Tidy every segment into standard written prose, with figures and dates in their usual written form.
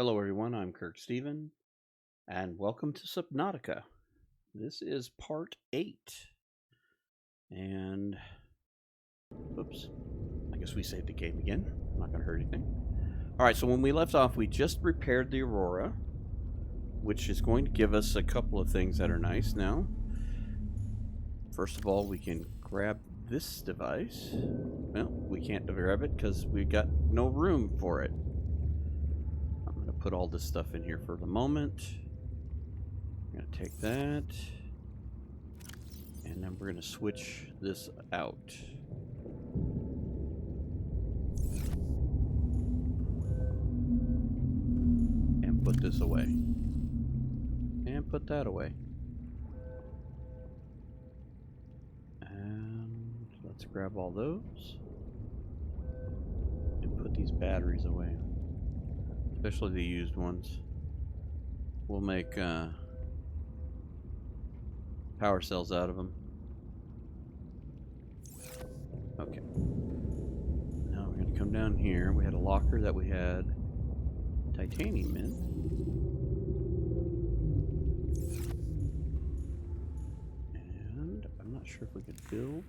Hello, everyone. I'm Kirk Steven, and welcome to Subnautica. This is part 8. And, oops, I guess we saved the game again. Not going to hurt anything. Alright, so when we left off, we just repaired the Aurora, which is going to give us a couple of things that are nice now. First of all, we can grab this device. Well, we can't grab it because we got no room for it. I'm going to put all this stuff in here for the moment. I'm going to take that. And then we're going to switch this out. And put this away. And put that away. And let's grab all those. And put these batteries away. Especially the used ones. We'll make power cells out of them. Okay. Now we're going to come down here. We had a locker that we had titanium in. And I'm not sure if we could build.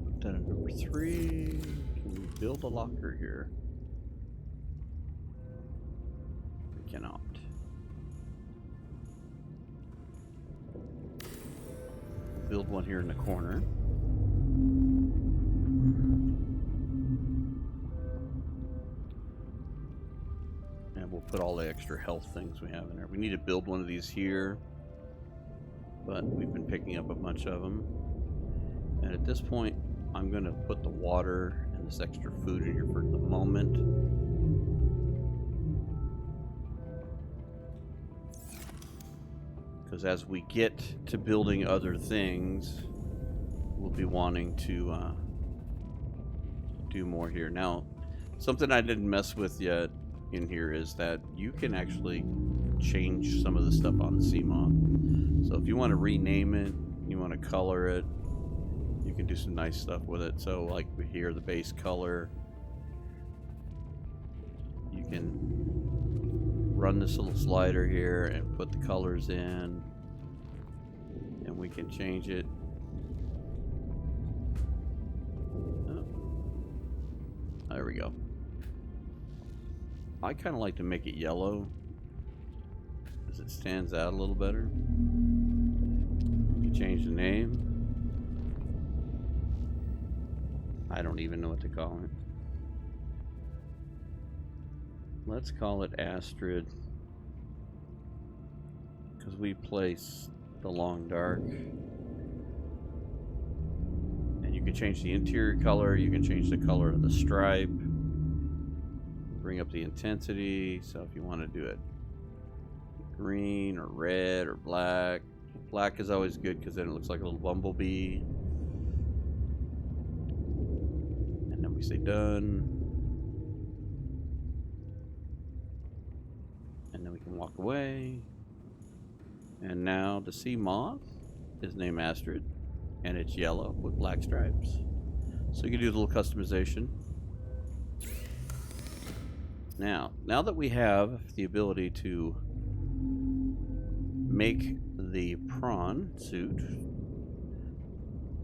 Put that at number 3. Can we build a locker here? We cannot. Build one here in the corner. And we'll put all the extra health things we have in there. We need to build one of these here, but we've been picking up a bunch of them. And at this point, I'm going to put the water and this extra food in here for the moment. Because as we get to building other things, we'll be wanting to do more here. Now, something I didn't mess with yet in here is that you can actually change some of the stuff on the Seamoth. So if you want to rename it, you want to color it, you can do some nice stuff with it. So like here, the base color, you can run this little slider here and put the colors in, and we can change it. Oh, there we go. I kind of like to make it yellow because it stands out a little better. You can change the name. I don't even know what to call it. Let's call it Astrid, because we place the long dark. And you can change the interior color, you can change the color of the stripe, bring up the intensity. So if you want to do it green or red or black, black is always good because then it looks like a little bumblebee. And then we say done. And then we can walk away. And now the Seamoth is named Astrid, and it's yellow with black stripes. So you can do a little customization. Now that we have the ability to make the prawn suit,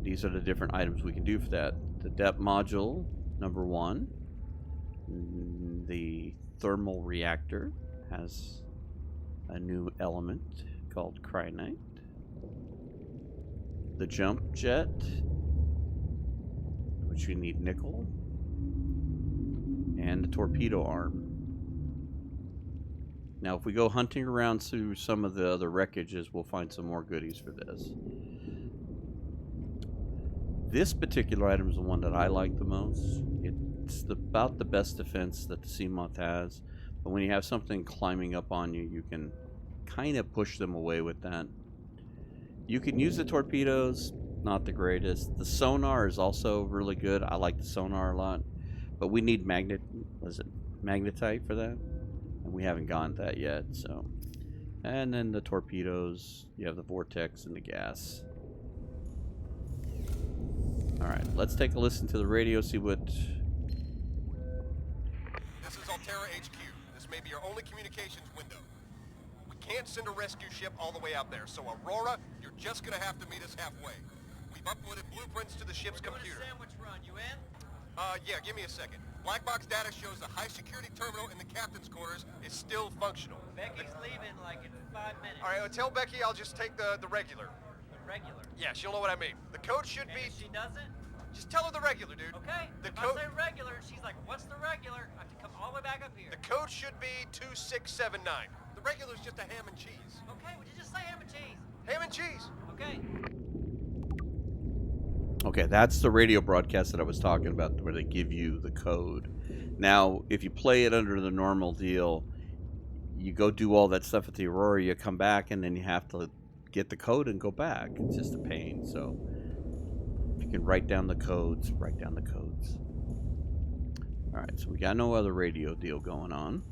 these are the different items we can do for that. The depth module, number 1. The thermal reactor has a new element called Cryonite. The jump jet, which you need nickel, and the torpedo arm. Now if we go hunting around through some of the other wreckages, we'll find some more goodies for this. This particular item is the one that I like the most. It's about the best defense that the Seamoth has. But when you have something climbing up on you, you can kind of push them away with that. You can use the torpedoes, not the greatest. The sonar is also really good. I like the sonar a lot. But we need magnetite for that. And we haven't gotten that yet, so. And then the torpedoes, you have the vortex and the gas. Alright, let's take a listen to the radio, see what... This is Altera HQ. This may be your only communications window. We can't send a rescue ship all the way out there, so Aurora, you're just gonna have to meet us halfway. We've uploaded blueprints to the ship's computer. We're doing a sandwich run. You in? Yeah, give me a second. Black box data shows the high-security terminal in the captain's quarters is still functional. Becky's leaving like in 5 minutes. All right, tell Becky I'll just take the regular. The regular. Yeah, she'll know what I mean. The code should And be... if she doesn't? Just tell her the regular, dude. Okay. The If code... I say regular, she's like, what's the regular? I have to come all the way back up here. The code should be 2679. The regular's just a ham and cheese. Okay, would you just say ham and cheese? Ham and cheese. Okay. Okay, that's the radio broadcast that I was talking about, where they give you the code. Now, if you play it under the normal deal, you go do all that stuff at the Aurora, you come back, and then you have to get the code and go back. It's just a pain, so if you can write down the codes, write down the codes. Alright, so we got no other radio deal going on.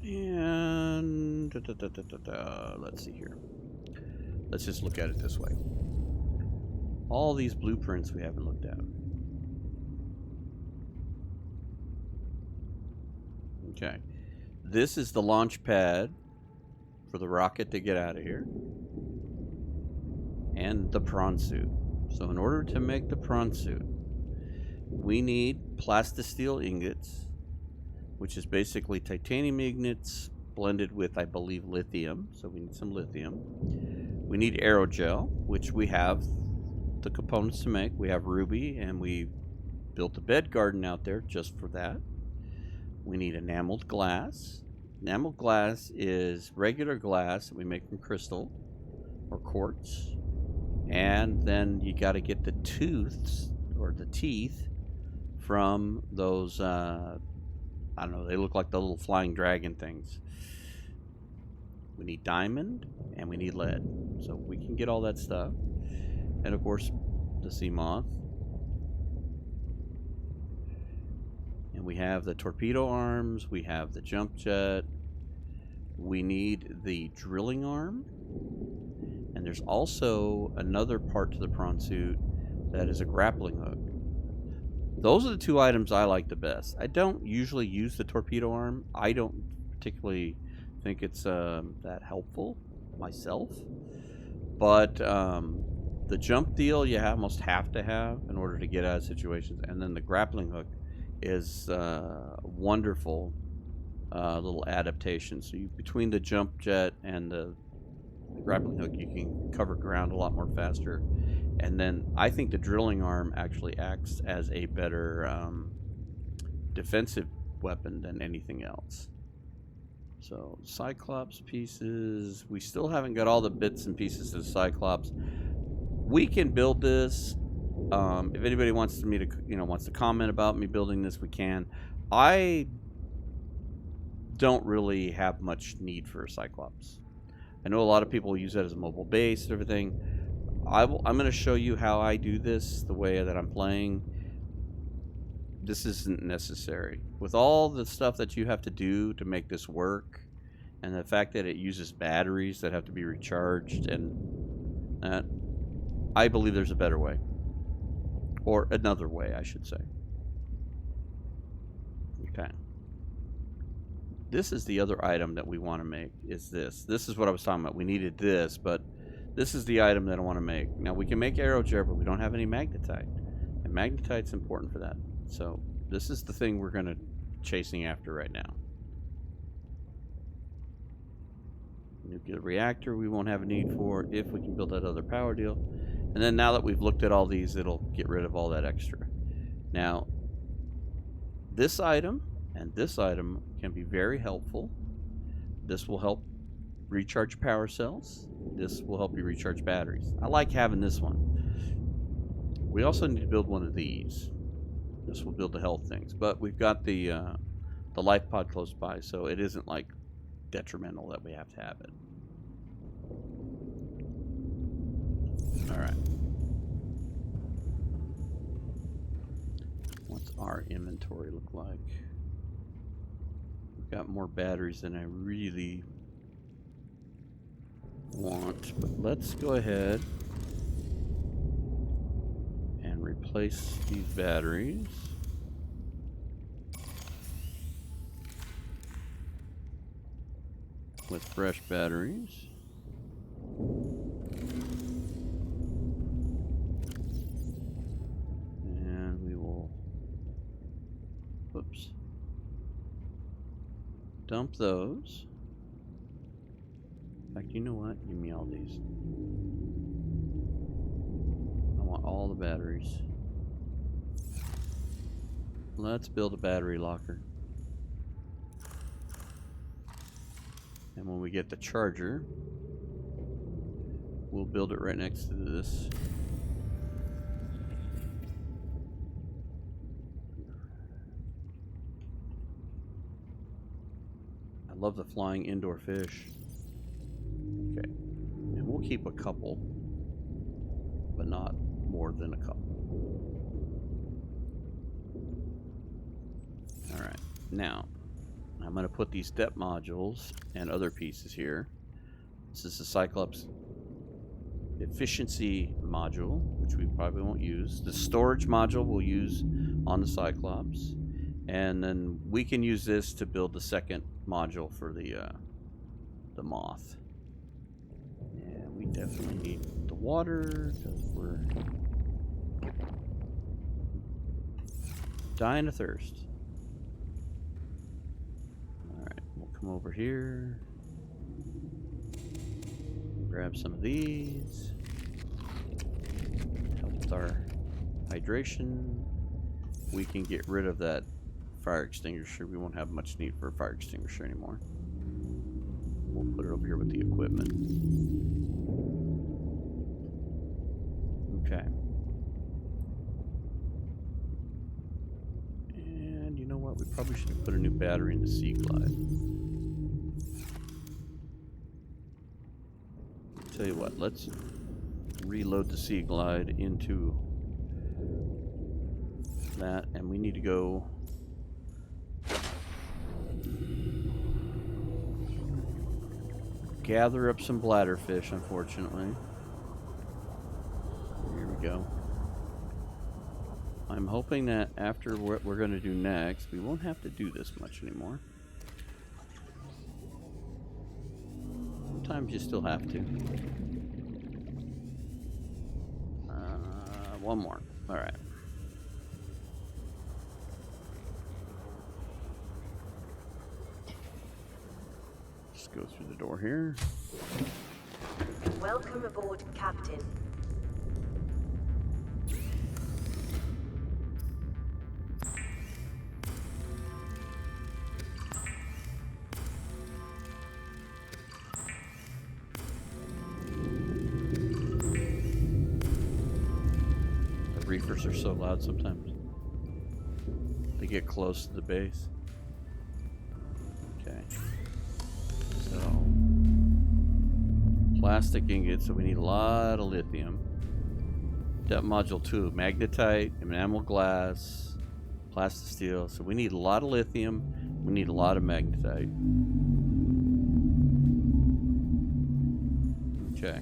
And... let's see here. Let's just look at it this way. All these blueprints we haven't looked at. Okay. This is the launch pad for the rocket to get out of here. And the prawn suit. So in order to make the prawn suit, we need plastisteel ingots, which is basically titanium ingots blended with, I believe, lithium. So we need some lithium. We need aerogel, which we have the components to make. We have ruby, and we built a bed garden out there just for that. We need enameled glass. Enameled glass is regular glass that we make from crystal or quartz. And then you got to get the tooths or the teeth from those, I don't know, they look like the little flying dragon things. We need diamond and we need lead. So we can get all that stuff. And of course, the sea moth. And we have the torpedo arms. We have the jump jet. We need the drilling arm. And there's also another part to the prawn suit that is a grappling hook. Those are the two items I like the best. I don't usually use the torpedo arm. I don't particularly think it's that helpful myself. But the jump deal you almost have to have in order to get out of situations. And then the grappling hook is a wonderful little adaptation. So between the jump jet and the grappling hook, you can cover ground a lot more faster. And then I think the drilling arm actually acts as a better defensive weapon than anything else. So Cyclops pieces, we still haven't got all the bits and pieces of the Cyclops. We can build this. If anybody wants me to, wants to comment about me building this, we can. I don't really have much need for a Cyclops. I know a lot of people use that as a mobile base and everything. I'm going to show you how I do this, the way that I'm playing. This isn't necessary. With all the stuff that you have to do to make this work, and the fact that it uses batteries that have to be recharged, and that, I believe there's a better way. Or another way, I should say. Okay. This is the other item that we want to make, is this. This is what I was talking about. We needed this, but this is the item that I want to make. Now, we can make aerogel, but we don't have any magnetite. And magnetite's important for that. So, this is the thing we're going to chasing after right now. Nuclear reactor we won't have a need for if we can build that other power deal. And then now that we've looked at all these, it'll get rid of all that extra. Now, this item and this item can be very helpful. This will help recharge power cells. This will help you recharge batteries. I like having this one. We also need to build one of these. This will build the health things. But we've got the life pod close by, so it isn't like detrimental that we have to have it. Alright. What's our inventory look like? We've got more batteries than I really want, but let's go ahead replace these batteries. With fresh batteries. And we will, whoops, dump those. In fact, you know what? Give me all these. I want all the batteries. Let's build a battery locker. And when we get the charger, we'll build it right next to this. I love the flying indoor fish. Okay. And we'll keep a couple, but not more than a couple. Alright. Now, I'm going to put these depth modules and other pieces here. This is the Cyclops efficiency module, which we probably won't use. The storage module we'll use on the Cyclops. And then we can use this to build the second module for the Moth. And we definitely need the water because we're dying of thirst. Alright, we'll come over here. Grab some of these. Help with our hydration. We can get rid of that fire extinguisher. We won't have much need for a fire extinguisher anymore. We'll put it over here with the equipment. Okay. And you know what? We probably should have put a new battery in the Sea Glide. Tell you what, let's reload the Sea Glide into that, and we need to go gather up some bladderfish, unfortunately. Here we go. I'm hoping that after what we're going to do next, we won't have to do this much anymore. Sometimes you still have to. One more. All right. Just go through the door here. Welcome aboard, Captain. Reefers are so loud sometimes. They get close to the base. Okay. So, plastic ingots, so we need a lot of lithium. Depth module 2, magnetite, enamel glass, plastisteel. So we need a lot of lithium. We need a lot of magnetite. Okay.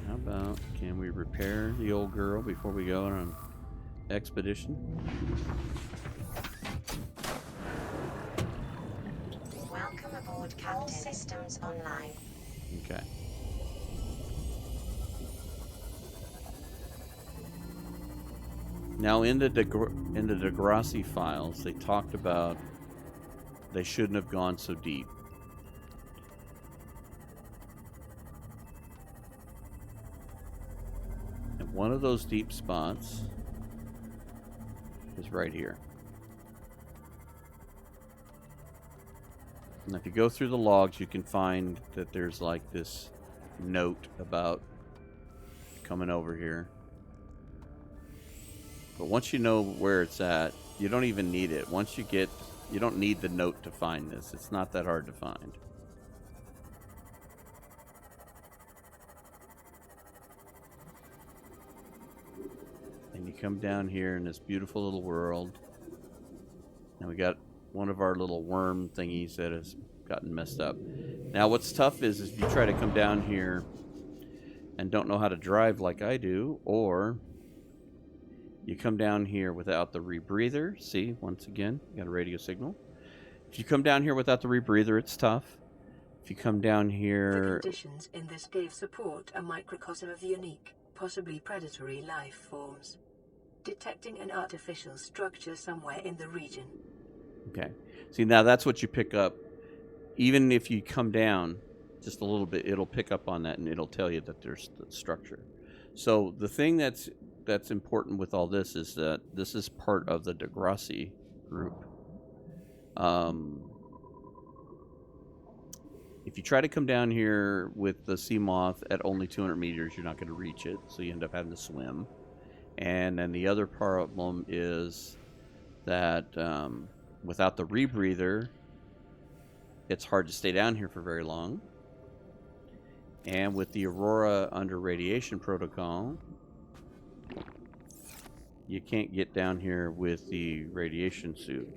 How about, can we repair the old girl before we go on an expedition? Welcome aboard, Captain. All systems online. Okay. Now in the Degrassi files, they talked about they shouldn't have gone so deep. And one of those deep spots is right here. And if you go through the logs, you can find that there's like this note about coming over here. But once you know where it's at, you don't even need it. Once you get, you don't need the note to find this. It's not that hard to find. And you come down here in this beautiful little world. And we got one of our little worm thingies that has gotten messed up. Now what's tough is if you try to come down here and don't know how to drive like I do, or you come down here without the rebreather. See, once again, you got a radio signal. If you come down here without the rebreather, it's tough. If you come down here... The conditions in this cave support a microcosm of unique, possibly predatory life forms. Detecting an artificial structure somewhere in the region. Okay. See, now that's what you pick up. Even if you come down just a little bit, it'll pick up on that and it'll tell you that there's the structure. So the thing that's important with all this is that this is part of the Degrassi group. If you try to come down here with the sea moth at only 200 meters, you're not going to reach it, so you end up having to swim. And then the other problem is that without the rebreather, it's hard to stay down here for very long. And with the Aurora under radiation protocol, you can't get down here with the radiation suit.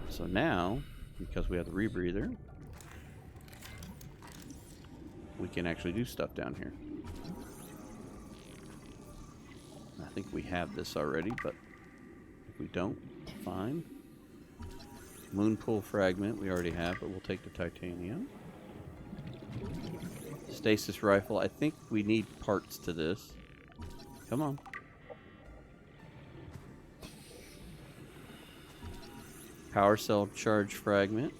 So now, because we have the rebreather, we can actually do stuff down here. I think we have this already, but if we don't, fine. Moon pool fragment we already have, but we'll take the titanium. Stasis rifle. I think we need parts to this. Come on. Power cell charge fragment.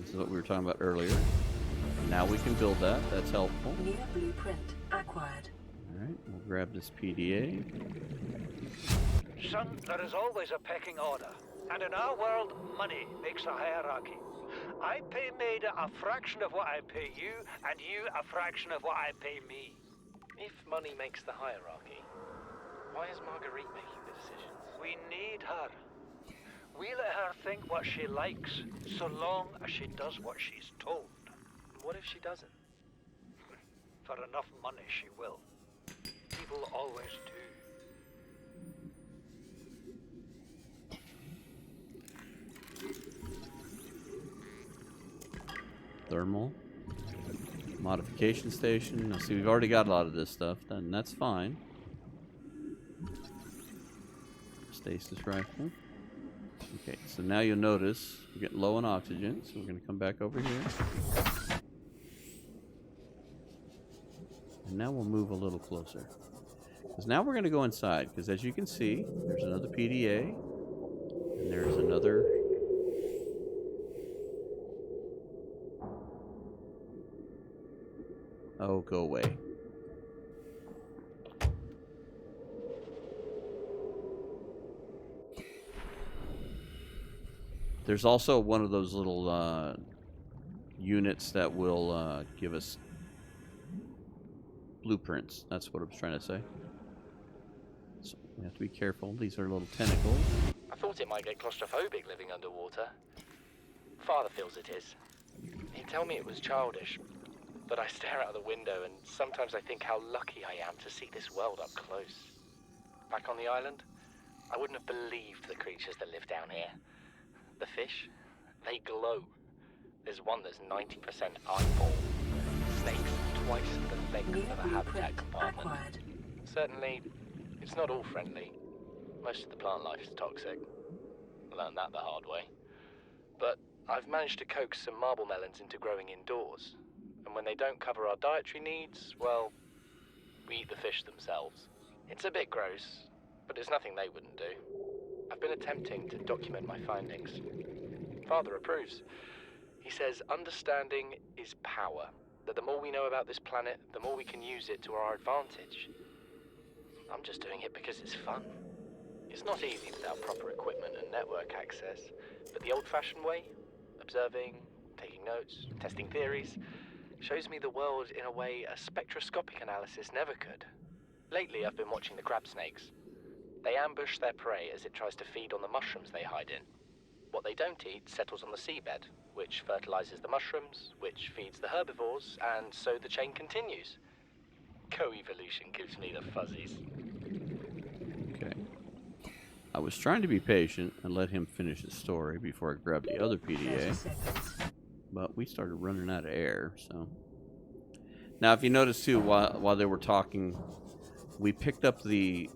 This is what we were talking about earlier. Now we can build that. That's helpful. New blueprint acquired. Alright, we'll grab this PDA. Son, there is always a pecking order. And in our world, money makes a hierarchy. I pay Maida a fraction of what I pay you, and you a fraction of what I pay me. If money makes the hierarchy, why is Marguerite making the decisions? We need her. We let her think what she likes, so long as she does what she's told. What if she doesn't? For enough money, she will. People always do. Thermal. Modification station. Now, see, we've already got a lot of this stuff, then that's fine. Stasis rifle. Okay, so now you'll notice we're getting low on oxygen, so we're going to come back over here. And now we'll move a little closer. Because now we're going to go inside, because as you can see, there's another PDA, and there's another... Oh, go away. There's also one of those little units that will give us blueprints. That's what I was trying to say. So we have to be careful. These are little tentacles. I thought it might get claustrophobic living underwater. Father feels it is. He'd tell me it was childish, but I stare out the window and sometimes I think how lucky I am to see this world up close. Back on the island, I wouldn't have believed the creatures that live down here. The fish, they glow. There's one that's 90% eyeball. Snakes twice the length of a habitat compartment. Acquired. Certainly, it's not all friendly. Most of the plant life is toxic. I learned that the hard way. But I've managed to coax some marble melons into growing indoors. And when they don't cover our dietary needs, well, we eat the fish themselves. It's a bit gross, but it's nothing they wouldn't do. I've been attempting to document my findings. Father approves. He says understanding is power, that the more we know about this planet, the more we can use it to our advantage. I'm just doing it because it's fun. It's not easy without proper equipment and network access, but the old-fashioned way, observing, taking notes, testing theories, shows me the world in a way a spectroscopic analysis never could. Lately, I've been watching the crab snakes. They ambush their prey as it tries to feed on the mushrooms they hide in. What they don't eat settles on the seabed, which fertilizes the mushrooms, which feeds the herbivores, and so the chain continues. Co-evolution gives me the fuzzies. Okay. I was trying to be patient and let him finish his story before I grabbed the other PDA, but we started running out of air, so... Now, if you notice too, while they were talking, we picked up the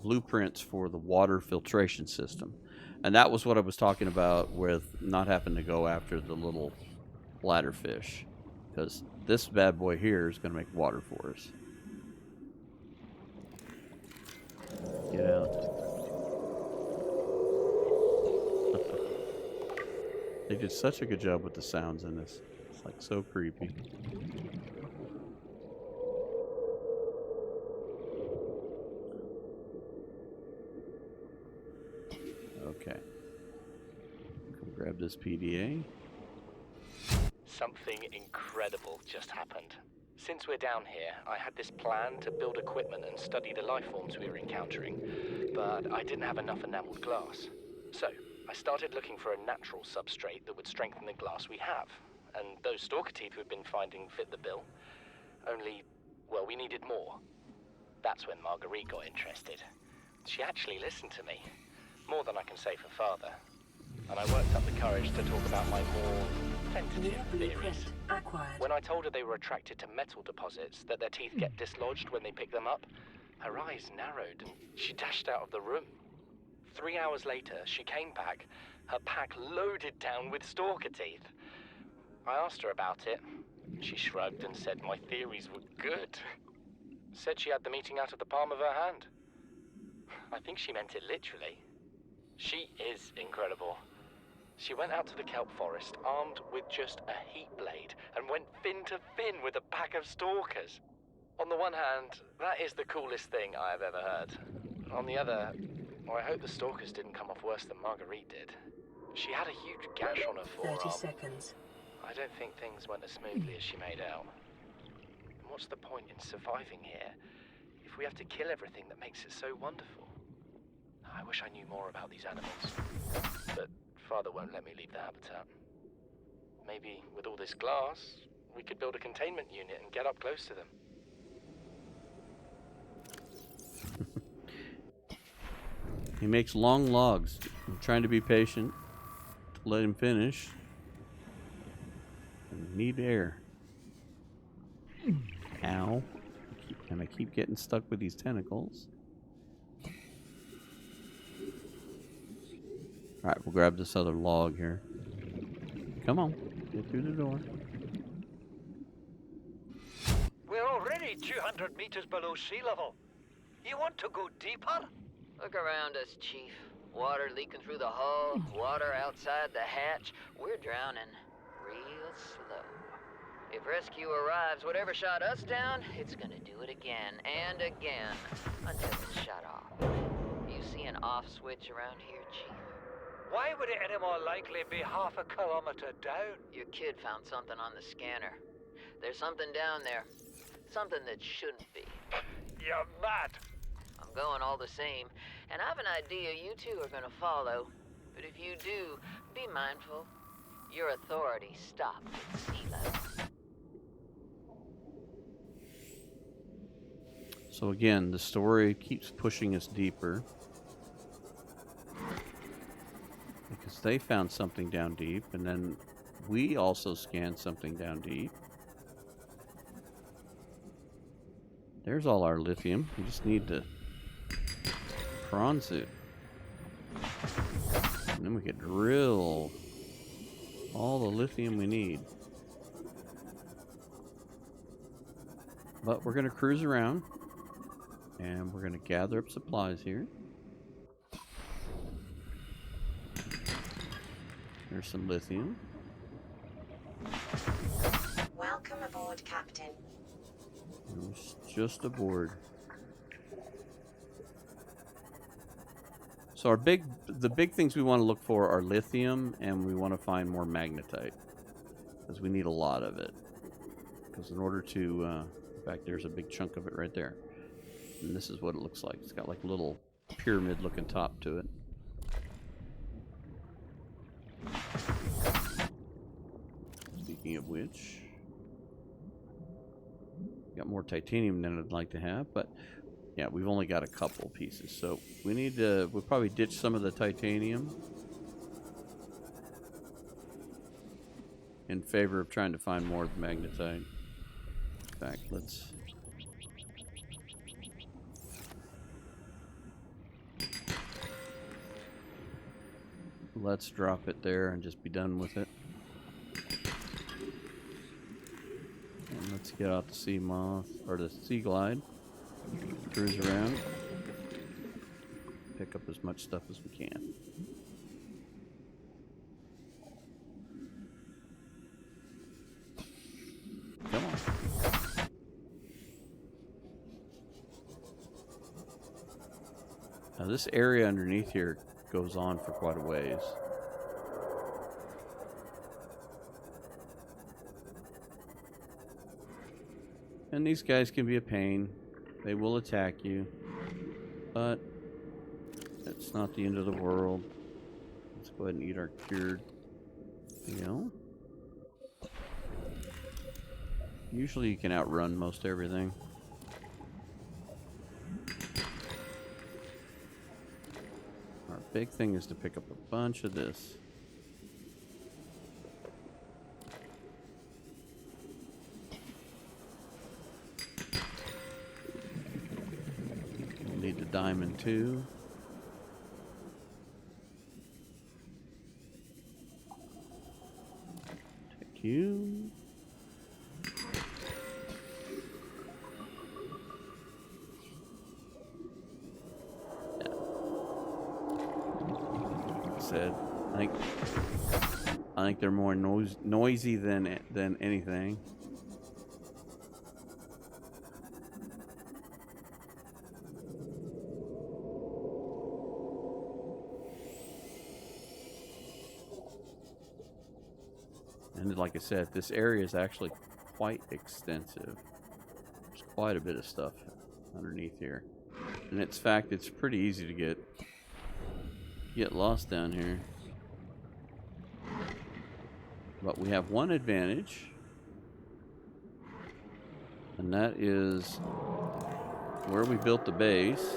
blueprints for the water filtration system, and that was what I was talking about with not having to go after the little bladderfish, because this bad boy here is going to make water for us. Get out. They did such a good job with the sounds in this. It's like so creepy. Okay. Come grab this PDA. Something incredible just happened. Since we're down here, I had this plan to build equipment and study the life forms we were encountering, but I didn't have enough enameled glass. So, I started looking for a natural substrate that would strengthen the glass we have, and those stalker teeth we've been finding fit the bill. Only, well, we needed more. That's when Marguerite got interested. She actually listened to me, more than I can say for father. And I worked up the courage to talk about my more tentative theories. Acquired. When I told her they were attracted to metal deposits, that their teeth get dislodged when they pick them up, her eyes narrowed and she dashed out of the room. 3 hours later, she came back, her pack loaded down with stalker teeth. I asked her about it. She shrugged and said my theories were good. Said she had the meeting out of the palm of her hand. I think she meant it literally. She is incredible. She went out to the kelp forest armed with just a heat blade and went fin to fin with a pack of stalkers. On the one hand, that is the coolest thing I have ever heard. On the other, well, I hope the stalkers didn't come off worse than Marguerite did. She had a huge gash on her forearm. 30 seconds. I don't think things went as smoothly as she made out. And what's the point in surviving here if we have to kill everything that makes it so wonderful? I wish I knew more about these animals, but Father won't let me leave the habitat. Maybe with all this glass, we could build a containment unit and get up close to them. He makes long logs. I'm trying to be patient to let him finish. I need air. Ow. And I keep getting stuck with these tentacles. Alright, we'll grab this other log here. Come on, get through the door. We're already 200 meters below sea level. You want to go deeper? Look around us, Chief. Water leaking through the hull, water outside the hatch. We're drowning real slow. If rescue arrives, whatever shot us down, it's gonna do it again and again until it's shut off. You see an off switch around here, Chief? Why would it any more likely be half a kilometer down? Your kid found something on the scanner. There's something down there. Something that shouldn't be. You're mad. I'm going all the same, and I've an idea you two are gonna follow. But if you do, be mindful. Your authority stopped at sea level. So again, the story keeps pushing us deeper. Because they found something down deep, and then we also scanned something down deep. There's all our lithium. We just need to bronze it. And then we could drill all the lithium we need. But we're going to cruise around, and we're going to gather up supplies here. There's some lithium. Welcome aboard, Captain. It's just aboard. So the big things we want to look for are lithium, and we want to find more magnetite, because we need a lot of it. Because in order to, in fact, there's a big chunk of it right there, and this is what it looks like. It's got like a little pyramid-looking top to it. Speaking of which, got more titanium than I'd like to have, but yeah, we've only got a couple pieces, so we need to, we'll probably ditch some of the titanium in favor of trying to find more of the magnetite. fact, let's drop it there and just be done with it. And let's get out the sea moth or the sea glide. Cruise around. Pick up as much stuff as we can. Come on. Now this area underneath here goes on for quite a ways. And these guys can be a pain. They will attack you. But it's not the end of the world. Let's go ahead and eat our cured meal. Usually you can outrun most everything. Our big thing is to pick up a bunch of this. We'll need the diamond too. Take you. Said, I think they're more noisy than anything. And like I said, this area is actually quite extensive. There's quite a bit of stuff underneath here, and in fact, it's pretty easy to get lost down here. But we have one advantage, and that is where we built the base.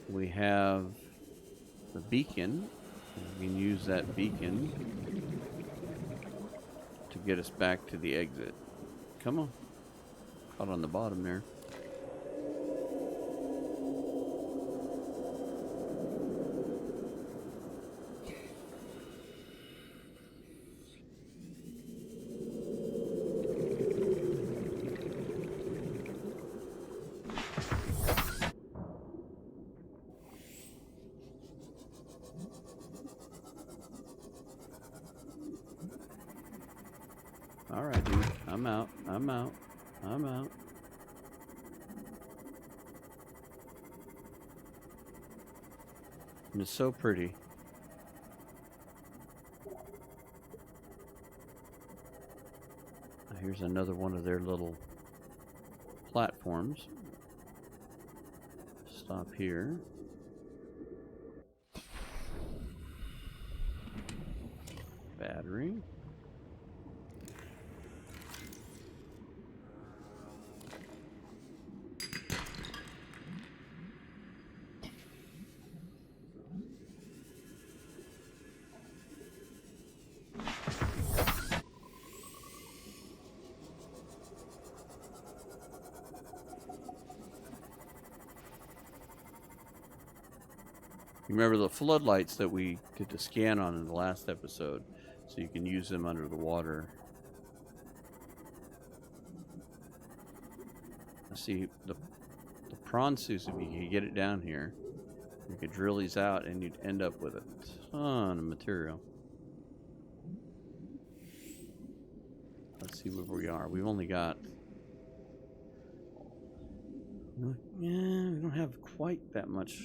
We have the beacon. We can use that beacon to get us back to the exit. Come on. Caught on the bottom there. Alright, dude. I'm out. I'm out. I'm out. And it's so pretty. Here's another one of their little platforms. Stop here. Battery. You remember the floodlights that we did the scan on in the last episode, so you can use them under the water. See, the prawn suits, if you could get it down here, you could drill these out and you'd end up with a ton of material. Let's see where we are. We've only got... Yeah, we don't have quite that much...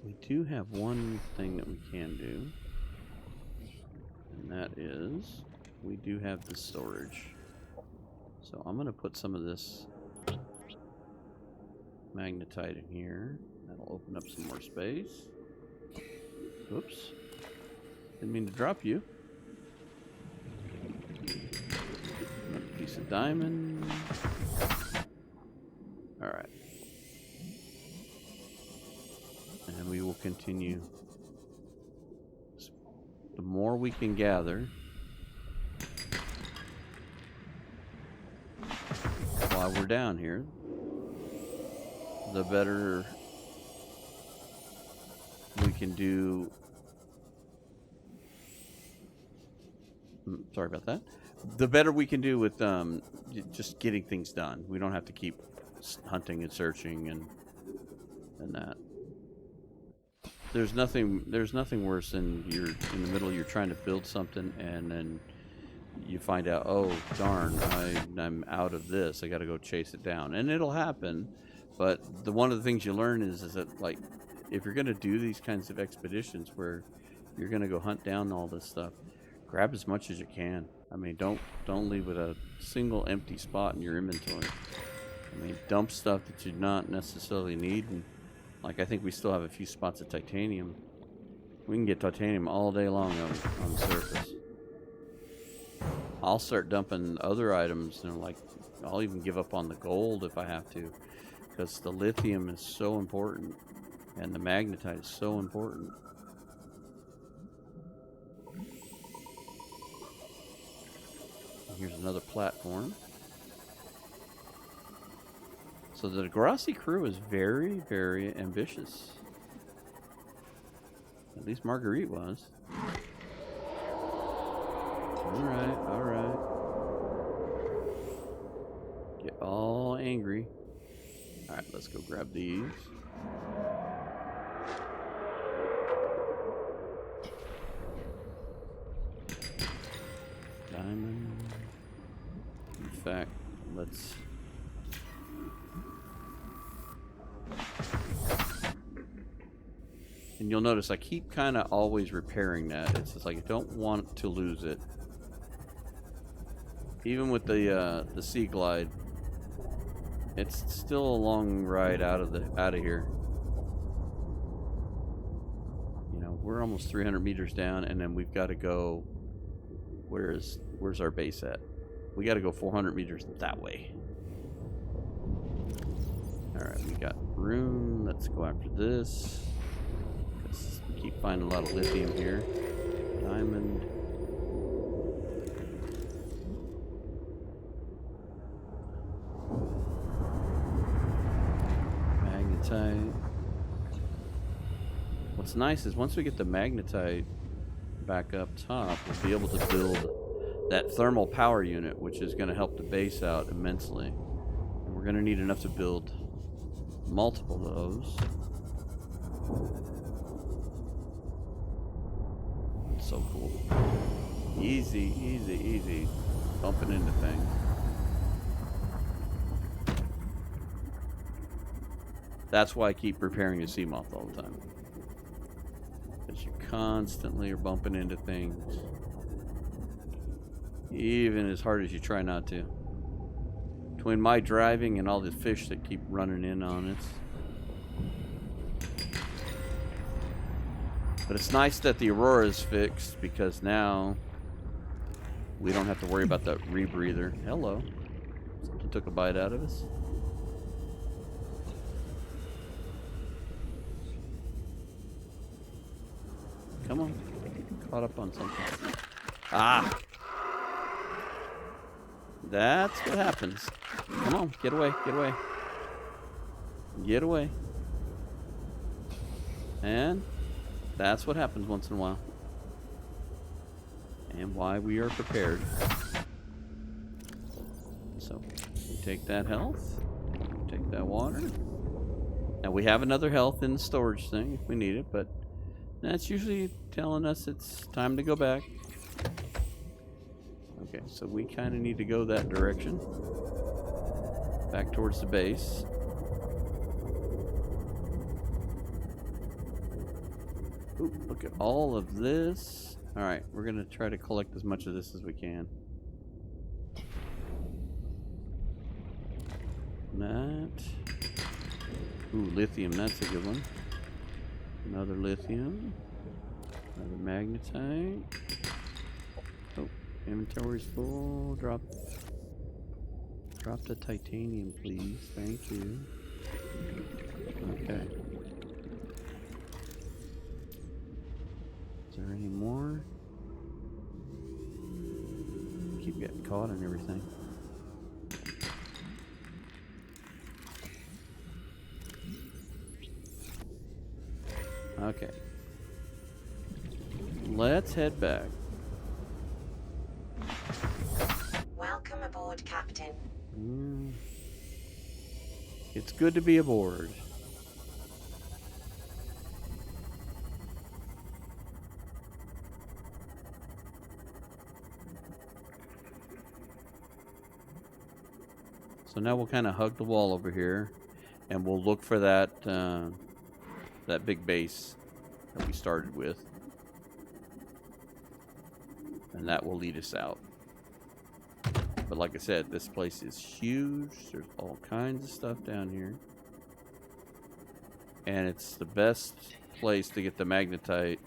We do have one thing that we can do, and that is we do have the storage. So I'm going to put some of this magnetite in here. That'll open up some more space. Oops. Didn't mean to drop you. Another piece of diamond. Alright. And we will continue the more we can gather while we're down here, the better we can do. Sorry about that. The better we can do with just getting things done. We don't have to keep hunting and searching and that. There's nothing worse than you're in the middle. You're trying to build something and then you find out, oh darn, I'm out of this. I got to go chase it down, and it'll happen. But one of the things you learn is that, like, if you're going to do these kinds of expeditions where you're going to go hunt down all this stuff, grab as much as you can. I mean, don't leave with a single empty spot in your inventory. I mean, dump stuff that you not necessarily need. And like, I think we still have a few spots of titanium. We can get titanium all day long on the surface. I'll start dumping other items, and like, I'll even give up on the gold if I have to, because the lithium is so important, and the magnetite is so important. Here's another platform. So the Degrassi crew is very, very ambitious. At least Marguerite was. Alright, alright. Get all angry. Alright, let's go grab these. Diamond. In fact, let's... And you'll notice I keep kind of always repairing that. It's just like I don't want to lose it. Even with the Sea Glide, it's still a long ride out of here. You know, we're almost 300 meters down, and then we've got to go. Where's our base at? We got to go 400 meters that way. All right, we got room. Let's go after this. We keep finding a lot of lithium here. Diamond. Magnetite. What's nice is once we get the magnetite back up top, we'll be able to build that thermal power unit, which is going to help the base out immensely. And we're going to need enough to build multiple of those. So cool. Easy, easy, easy. Bumping into things. That's why I keep repairing the sea moth all the time. Because you constantly are bumping into things. Even as hard as you try not to. Between my driving and all the fish that keep running in on it. But it's nice that the Aurora is fixed, because now we don't have to worry about that rebreather. Hello. Something took a bite out of us. Come on. Caught up on something. Ah! That's what happens. Come on, get away, get away. Get away. And that's what happens once in a while. And why we are prepared. So, we take that health. Take that water. Now, we have another health in the storage thing if we need it, but that's usually telling us it's time to go back. Okay, so we kind of need to go that direction. Back towards the base. Ooh, look at all of this. Alright, we're going to try to collect as much of this as we can. That. Ooh, lithium, that's a good one. Another lithium. Another magnetite. Oh, inventory's full. Drop the titanium, please. Thank you. Okay. Is there any more? keep getting caught and everything. Okay. Let's head back. Welcome aboard, Captain. It's good to be aboard. So now we'll kind of hug the wall over here, and we'll look for that that big base that we started with, and that will lead us out. But like I said, this place is huge. There's all kinds of stuff down here, and it's the best place to get the magnetite.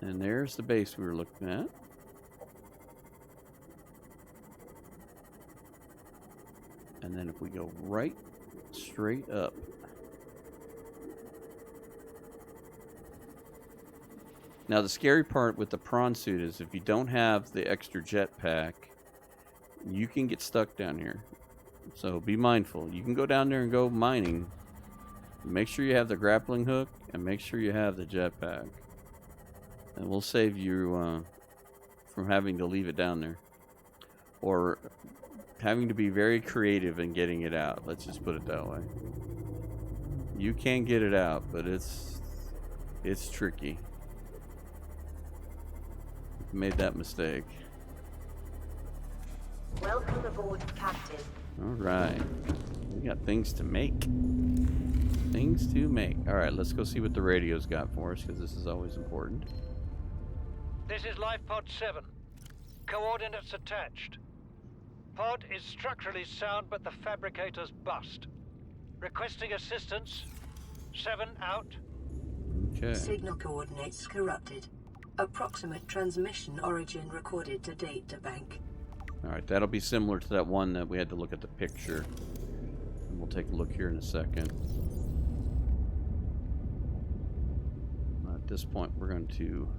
And there's the base we were looking at. And then if we go right straight up, now the scary part with the prawn suit is if you don't have the extra jetpack, you can get stuck down here. So be mindful. You can go down there and go mining. Make sure you have the grappling hook and make sure you have the jetpack. And we'll save you from having to leave it down there. Or having to be very creative in getting it out. Let's just put it that way. You can get it out, but it's tricky. Made that mistake. Welcome aboard, Captain. Alright. We got things to make. Things to make. Alright, let's go see what the radio's got for us, because this is always important. This is Life Pod 7. Coordinates attached. Pod is structurally sound, but the fabricator's bust. Requesting assistance. 7 out. Okay. Signal coordinates corrupted. Approximate transmission origin recorded to data bank. Alright, that'll be similar to that one that we had to look at the picture. And we'll take a look here in a second. At this point, we're going to...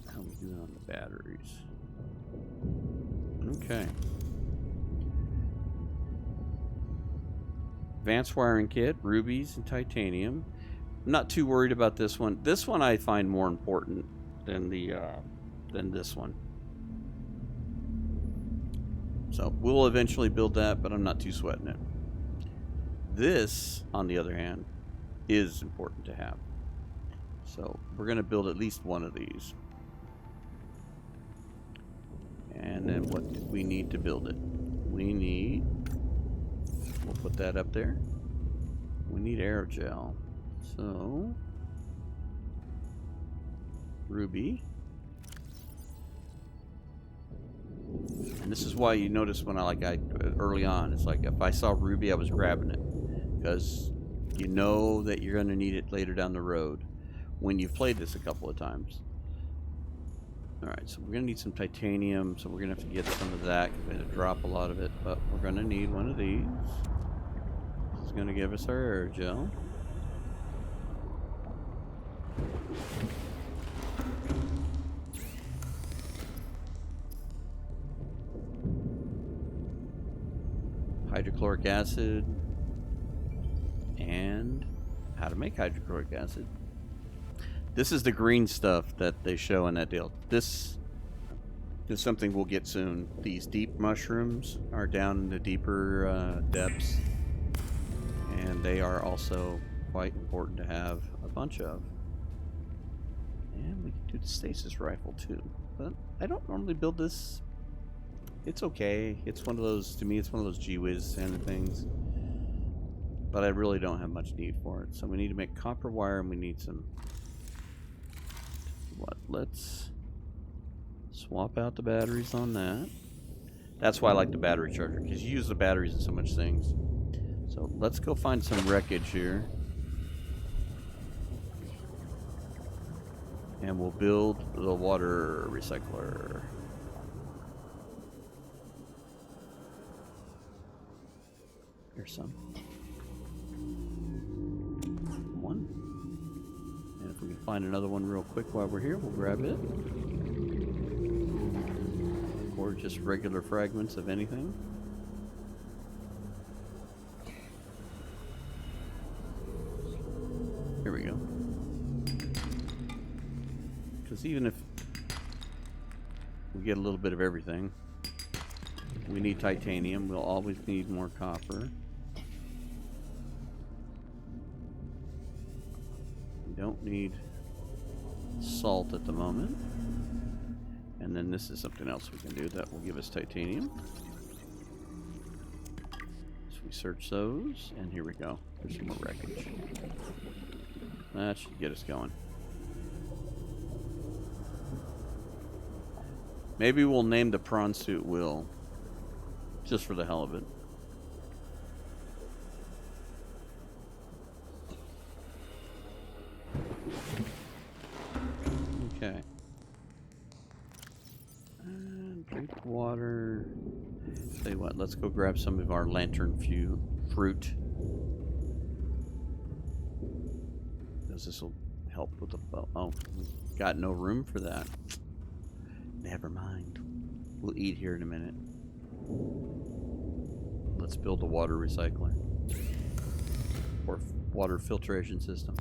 How are we doing on the batteries? Okay. Advanced wiring kit, rubies and titanium. I'm not too worried about this one. This one I find more important than this one. So we'll eventually build that, but I'm not too sweating it. This, on the other hand, is important to have. So we're going to build at least one of these. And then what do we need to build it? We need... We'll put that up there. We need aerogel. So... Ruby. And this is why you notice when I early on, it's like if I saw ruby, I was grabbing it. Because you know that you're going to need it later down the road when you've played this a couple of times. Alright, so we're going to need some titanium, so we're going to have to get some of that because we're going to drop a lot of it, but we're going to need one of these. This is going to give us our aerogel. Hydrochloric acid, and how to make hydrochloric acid. This is the green stuff that they show in that deal. This is something we'll get soon. These deep mushrooms are down in the deeper depths, and they are also quite important to have a bunch of. And we can do the stasis rifle too, but I don't normally build this. It's okay. It's one of those, to me, it's one of those gee-whiz kind of things. But I really don't have much need for it. So we need to make copper wire, and we need some... Let's swap out the batteries on that. That's why I like the battery charger, because you use the batteries in so much things. So let's go find some wreckage here. And we'll build the water recycler. Here's some. One. If we can find another one real quick while we're here, we'll grab it. Or just regular fragments of anything. Here we go. Because even if we get a little bit of everything, we need titanium. We'll always need more copper. We don't need salt at the moment. And then this is something else we can do that will give us titanium. So we search those, and here we go. There's some more wreckage. That should get us going. Maybe we'll name the prawn suit Will, just for the hell of it. Okay. Drink water. Tell you what, let's go grab some of our lantern fruit. Because this will help with the bow. Oh, we've got no room for that. Never mind. We'll eat here in a minute. Let's build a water recycler. Or water filtration system.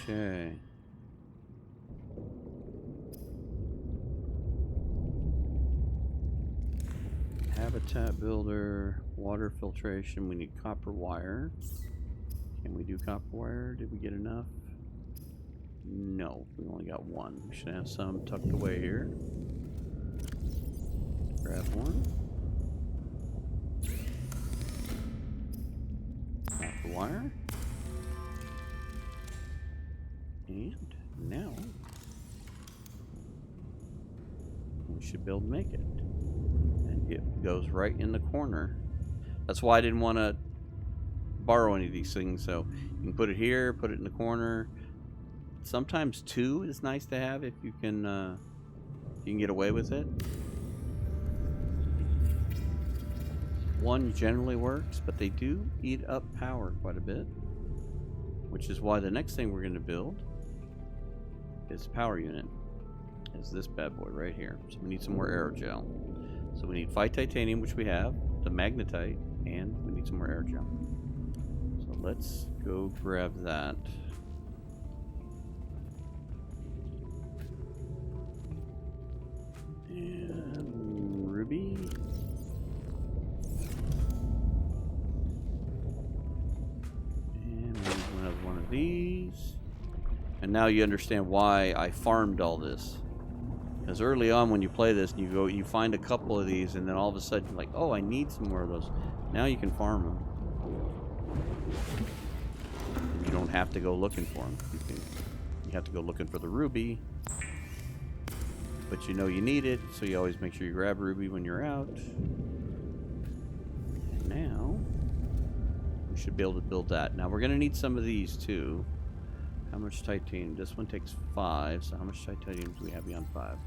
Okay. Habitat builder, water filtration. We need copper wire. Can we do copper wire? Did we get enough? No, we only got one. We should have some tucked away here. Grab one. Copper wire. And now we should be able to make it. And it goes right in the corner. That's why I didn't want to borrow any of these things. So you can put it here, put it in the corner. Sometimes two is nice to have if you can get away with it. One generally works, but they do eat up power quite a bit. Which is why the next thing we're going to build is a power unit. Is this bad boy right here. So we need some more aerogel. So we need 5 titanium, which we have, the magnetite, and we need some more aerogel. So let's go grab that. And ruby. And we'll have one of these. And now you understand why I farmed all this. Because early on when you play this, you find a couple of these, and then all of a sudden you're like, oh, I need some more of those. Now you can farm them. And you don't have to go looking for them. You have to go looking for the ruby. But you know you need it, so you always make sure you grab ruby when you're out. And now we should be able to build that. Now we're going to need some of these too. How much titanium? This one takes 5, so how much titanium do we have beyond 5?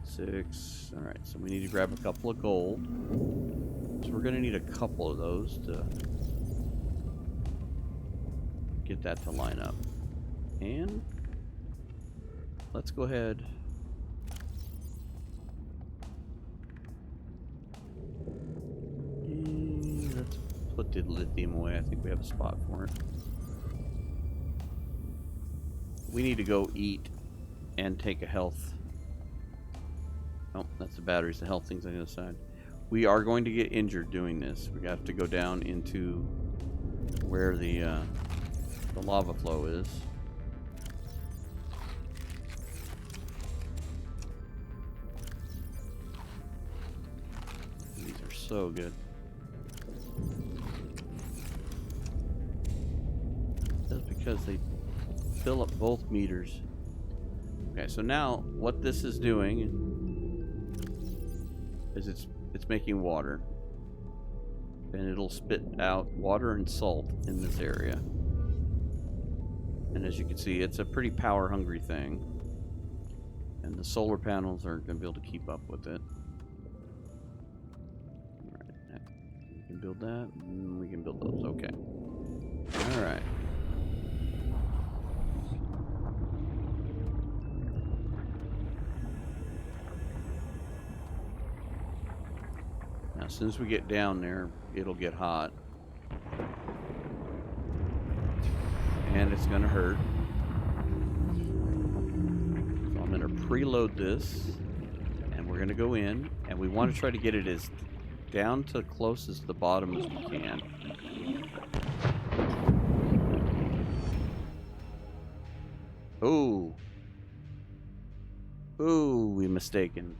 So 6. Alright, so we need to grab a couple of gold. So we're going to need a couple of those to get that to line up. And let's go ahead. And let's put the lithium away. I think we have a spot for it. We need to go eat and take a health. Oh, that's the batteries. The health thing's on the other side. We are going to get injured doing this. We have to go down into where the lava flow is. These are so good. Just because they fill up both meters. Okay, so now what this is doing is it's making water, and it'll spit out water and salt in this area. And as you can see, it's a pretty power hungry thing, and the solar panels aren't going to be able to keep up with it. All right, we can can build that. And we can build those. Okay. All right. Now, as soon as we get down there, it'll get hot. And it's going to hurt. So I'm going to preload this. And we're going to go in. And we want to try to get it as down to close as the bottom as we can. Ooh. Ooh, we mistaken.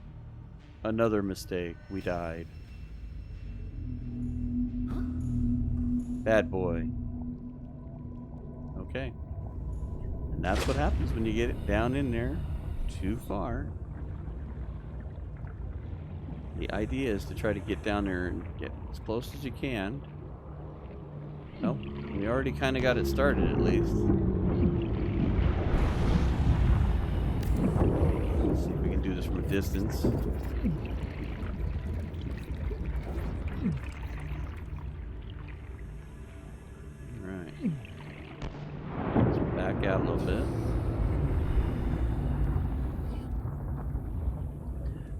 Another mistake. We died. Bad boy. Okay. And that's what happens when you get it down in there too far. The idea is to try to get down there and get as close as you can. Nope. We already kind of got it started at least. Let's see if we can do this from a distance. Alright. Let's back out a little bit.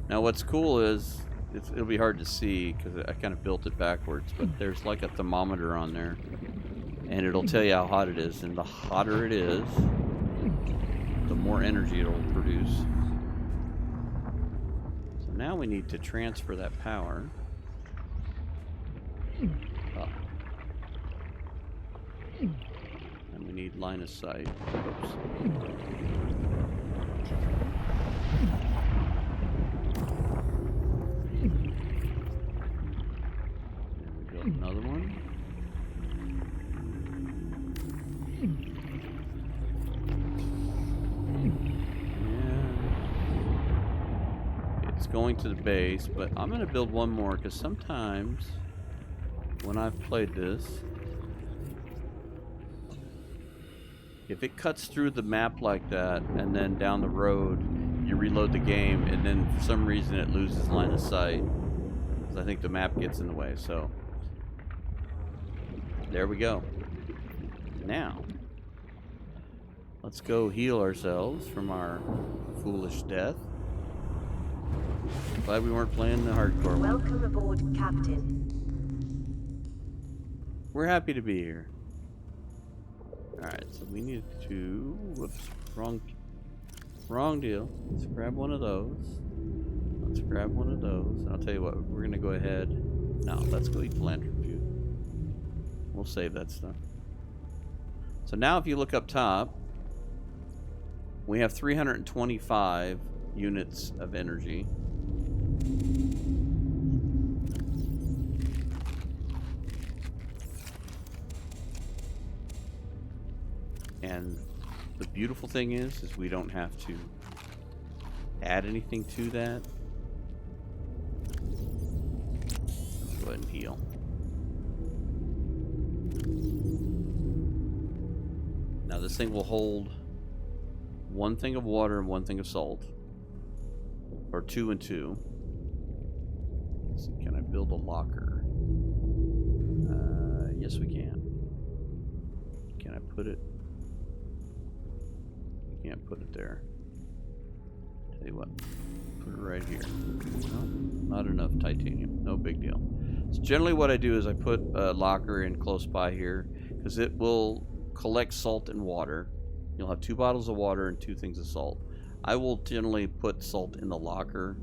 Now what's cool is, it'll be hard to see because I kind of built it backwards, but there's like a thermometer on there. And it'll tell you how hot it is. And the hotter it is, the more energy it'll produce. So now we need to transfer that power up. And we need line of sight. Oops. And we built another one. Going to the base, but I'm going to build one more because sometimes when I've played this, if it cuts through the map like that and then down the road you reload the game and then for some reason it loses line of sight because I think the map gets in the way. So there we go. Now let's go heal ourselves from our foolish death. Glad we weren't playing the hardcore one. Welcome aboard, Captain. We're happy to be here. Alright, so we need to... Whoops. Wrong deal. Let's grab one of those. Let's grab one of those. I'll tell you what, we're going to go ahead... No, let's go eat the lantern food. We'll save that stuff. So now if you look up top, we have 325 units of energy. And the beautiful thing is we don't have to add anything to that. Let's go ahead and heal. Now this thing will hold one thing of water and one thing of salt. Or 2 and 2. Let's see, can I build a locker? Yes, we can. Can I put it? Can't put it there. Tell you what, put it right here. No, not enough titanium. No big deal. So generally, what I do is I put a locker in close by here because it will collect salt and water. You'll have 2 bottles of water and 2 things of salt. I will generally put salt in the locker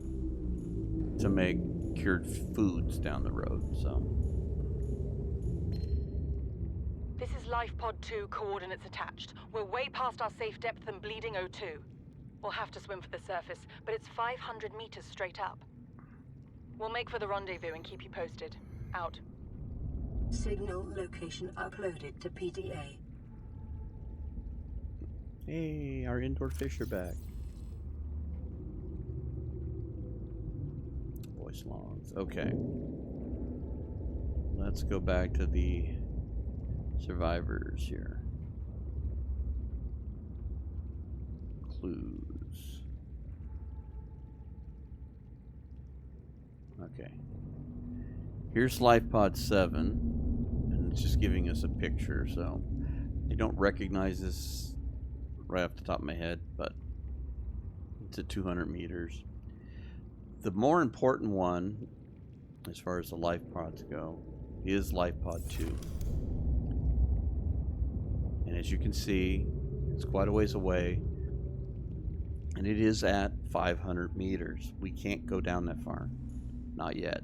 to make cured foods down the road, so. This is Life Pod 2, coordinates attached. We're way past our safe depth and bleeding O2. We'll have to swim for the surface, but it's 500 meters straight up. We'll make for the rendezvous and keep you posted. Out. Signal location uploaded to PDA. Hey, our indoor fish are back. Voice logs. Okay. Let's go back to the survivors here. Clues. Okay. Here's Life Pod 7, and it's just giving us a picture, so I don't recognize this right off the top of my head, but it's at 200 meters. The more important one, as far as the life pods go, is Life Pod 2. And as you can see, it's quite a ways away, and it is at 500 meters. We can't go down that far, not yet.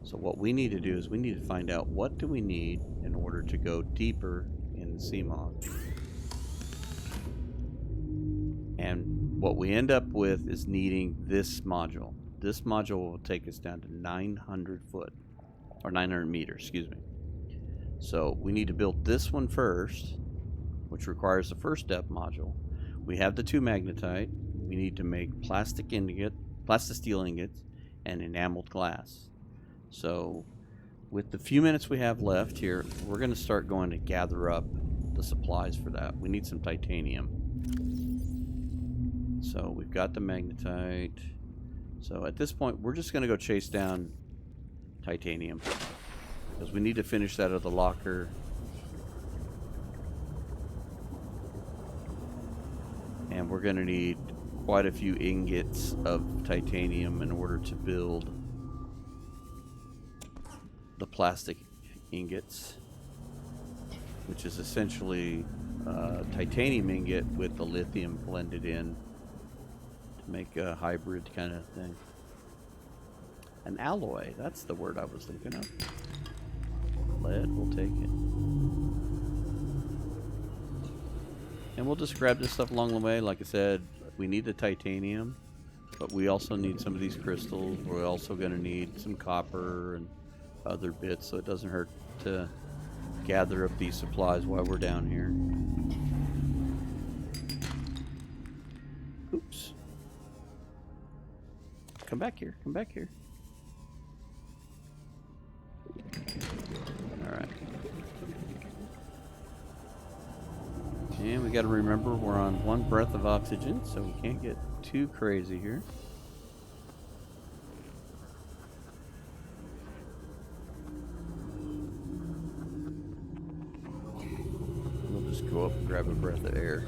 So what we need to do is we need to find out what do we need in order to go deeper in the Seamoth. And what we end up with is needing this module. This module will take us down to 900 foot, or 900 meters, excuse me. So we need to build this one first, which requires the first step module. We have the 2 magnetite. We need to make plastic steel ingots, and enameled glass. So with the few minutes we have left here, we're going to start going to gather up the supplies for that. We need some titanium. So we've got the magnetite. So at this point, we're just going to go chase down titanium, because we need to finish that at the locker. And we're going to need quite a few ingots of titanium in order to build the plastic ingots, which is essentially titanium ingot with the lithium blended in to make a hybrid kind of thing. An alloy, that's the word I was thinking of. Lead, we'll take it. And we'll just grab this stuff along the way. Like I said, we need the titanium, but we also need some of these crystals. We're also going to need some copper and other bits, so it doesn't hurt to gather up these supplies while we're down here. Oops. Come back here. Come back here. Alright. And we got to remember we're on 1 breath of oxygen, so we can't get too crazy here. We'll just go up and grab a breath of air.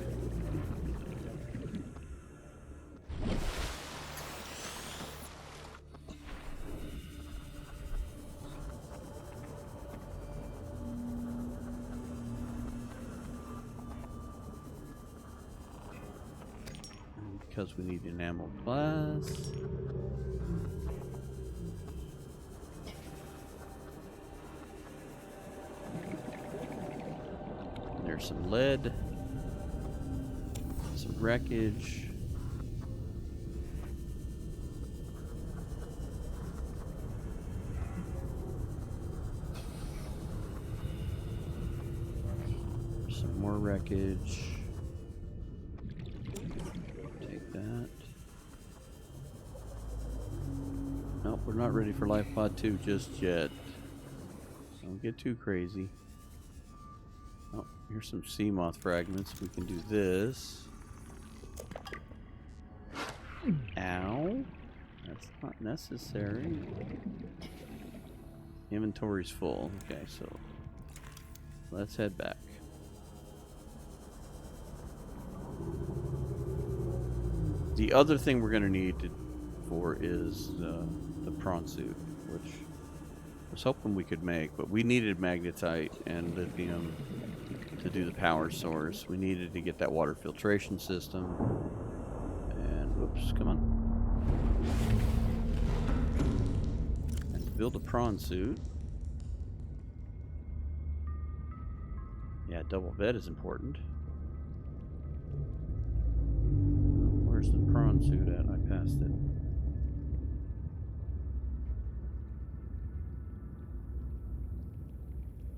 Because we need enameled glass. There's some lead, some wreckage. Some more wreckage. That. Nope, we're not ready for Life Pod 2 just yet. So don't get too crazy. Oh, here's some Seamoth fragments. We can do this. Ow. That's not necessary. Inventory's full. Okay, so let's head back. The other thing we're going to need for is the prawn suit, which I was hoping we could make, but we needed magnetite and lithium to do the power source. We needed to get that water filtration system. And whoops, come on. And to build a prawn suit. Yeah, double bed is important. Where's the prawn suit at? I passed it.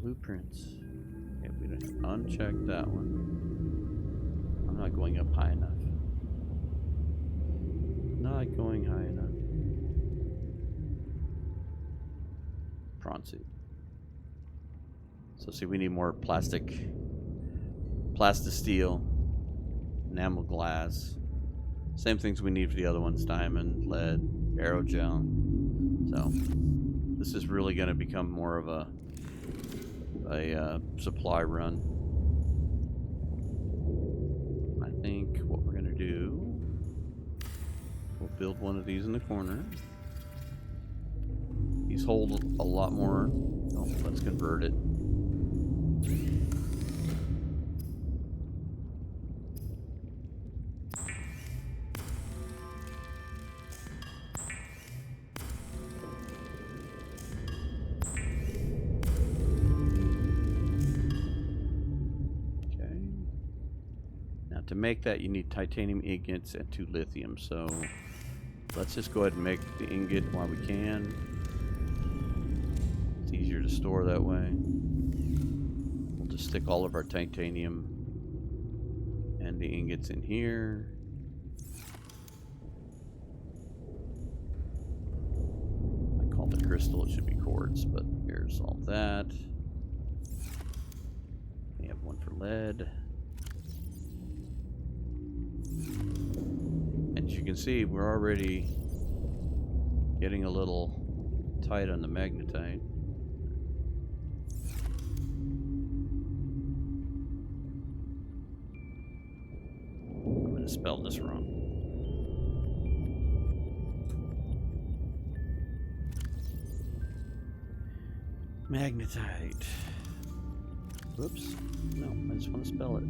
Blueprints. Okay, we didn't uncheck that one. I'm not going up high enough. Not going high enough. Prawn suit. So see, we need more plasticsteel, enamel glass. Same things we need for the other ones: diamond, lead, aerogel. So this is really going to become more of a supply run. I think what we're going to do, we'll build one of these in the corner. These hold a lot more. Oh, let's convert it. To make that, you need titanium ingots and 2 lithium. So let's just go ahead and make the ingot while we can. It's easier to store that way. We'll just stick all of our titanium and the ingots in here. I call it crystal, it should be quartz, but here's all that. We have one for lead. As you can see, we're already getting a little tight on the magnetite. I'm going to spell this wrong. Magnetite. Whoops. No, I just want to spell it.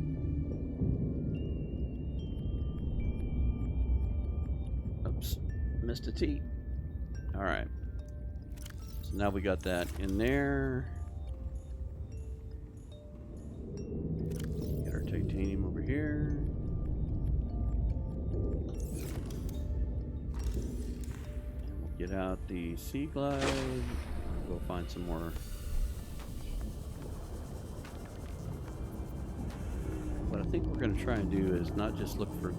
Oops, missed a T. All right. So now we got that in there. Get our titanium over here. And we'll get out the sea glide. Go find some more. What I think we're going to try and do is not just look for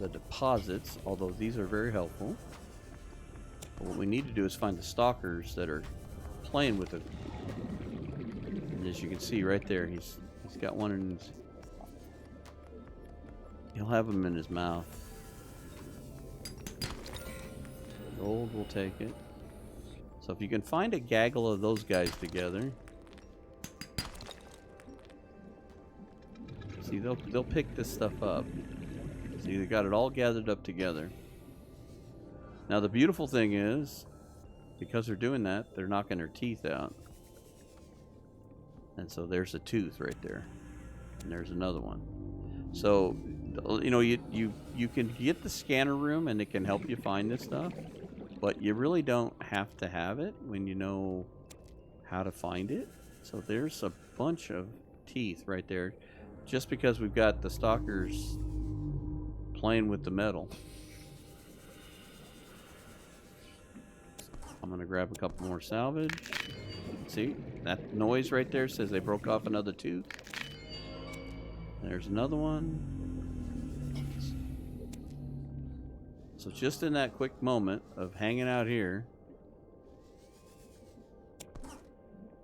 the deposits, although these are very helpful. But what we need to do is find the stalkers that are playing with it. And as you can see right there, he's got one in his, he'll have them in his mouth. Gold will take it. So if you can find a gaggle of those guys together, see, they'll pick this stuff up. See, they got it all gathered up together. Now the beautiful thing is, because they're doing that, they're knocking their teeth out. And so there's a tooth right there. And there's another one. So, you know, you can get the scanner room and it can help you find this stuff. But you really don't have to have it when you know how to find it. So there's a bunch of teeth right there. Just because we've got the stalkers playing with the metal. I'm going to grab a couple more salvage. See, that noise right there says they broke off another tooth. There's another one. So just in that quick moment of hanging out here,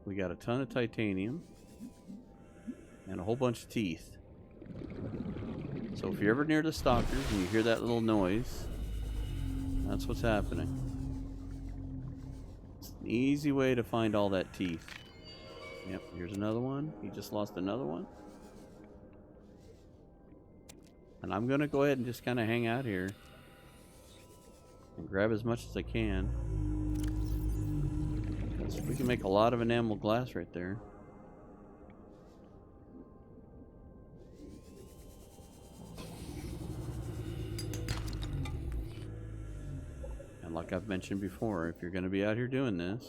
we got a ton of titanium and a whole bunch of teeth. So if you're ever near the stalkers and you hear that little noise, that's what's happening. It's an easy way to find all that teeth. Yep, here's another one. He just lost another one. And I'm going to go ahead and just kind of hang out here and grab as much as I can. We can make a lot of enamel glass right there. And like I've mentioned before, if you're going to be out here doing this,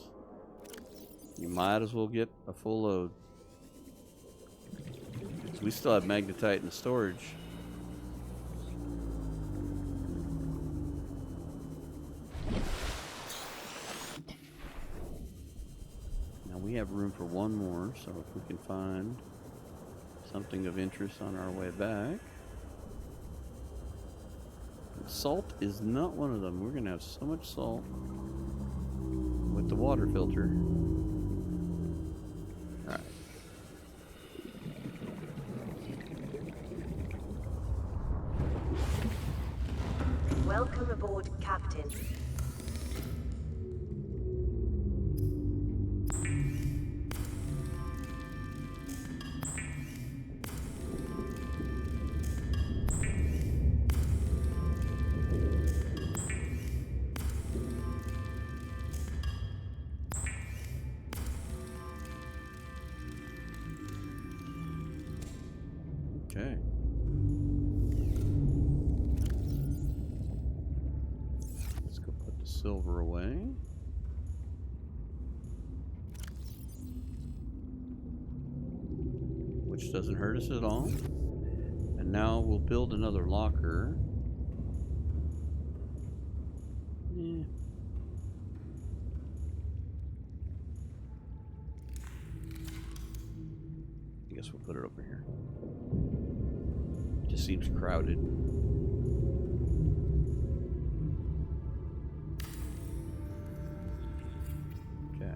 you might as well get a full load. So we still have magnetite in storage. Now we have room for one more, so if we can find something of interest on our way back. Salt is not one of them. We're going to have so much salt with the water filter. All right. Welcome aboard, Captain. Okay. Let's go put the silver away. Which doesn't hurt us at all. And now we'll build another locker. Eh. I guess we'll put it over here. Just seems crowded. Okay.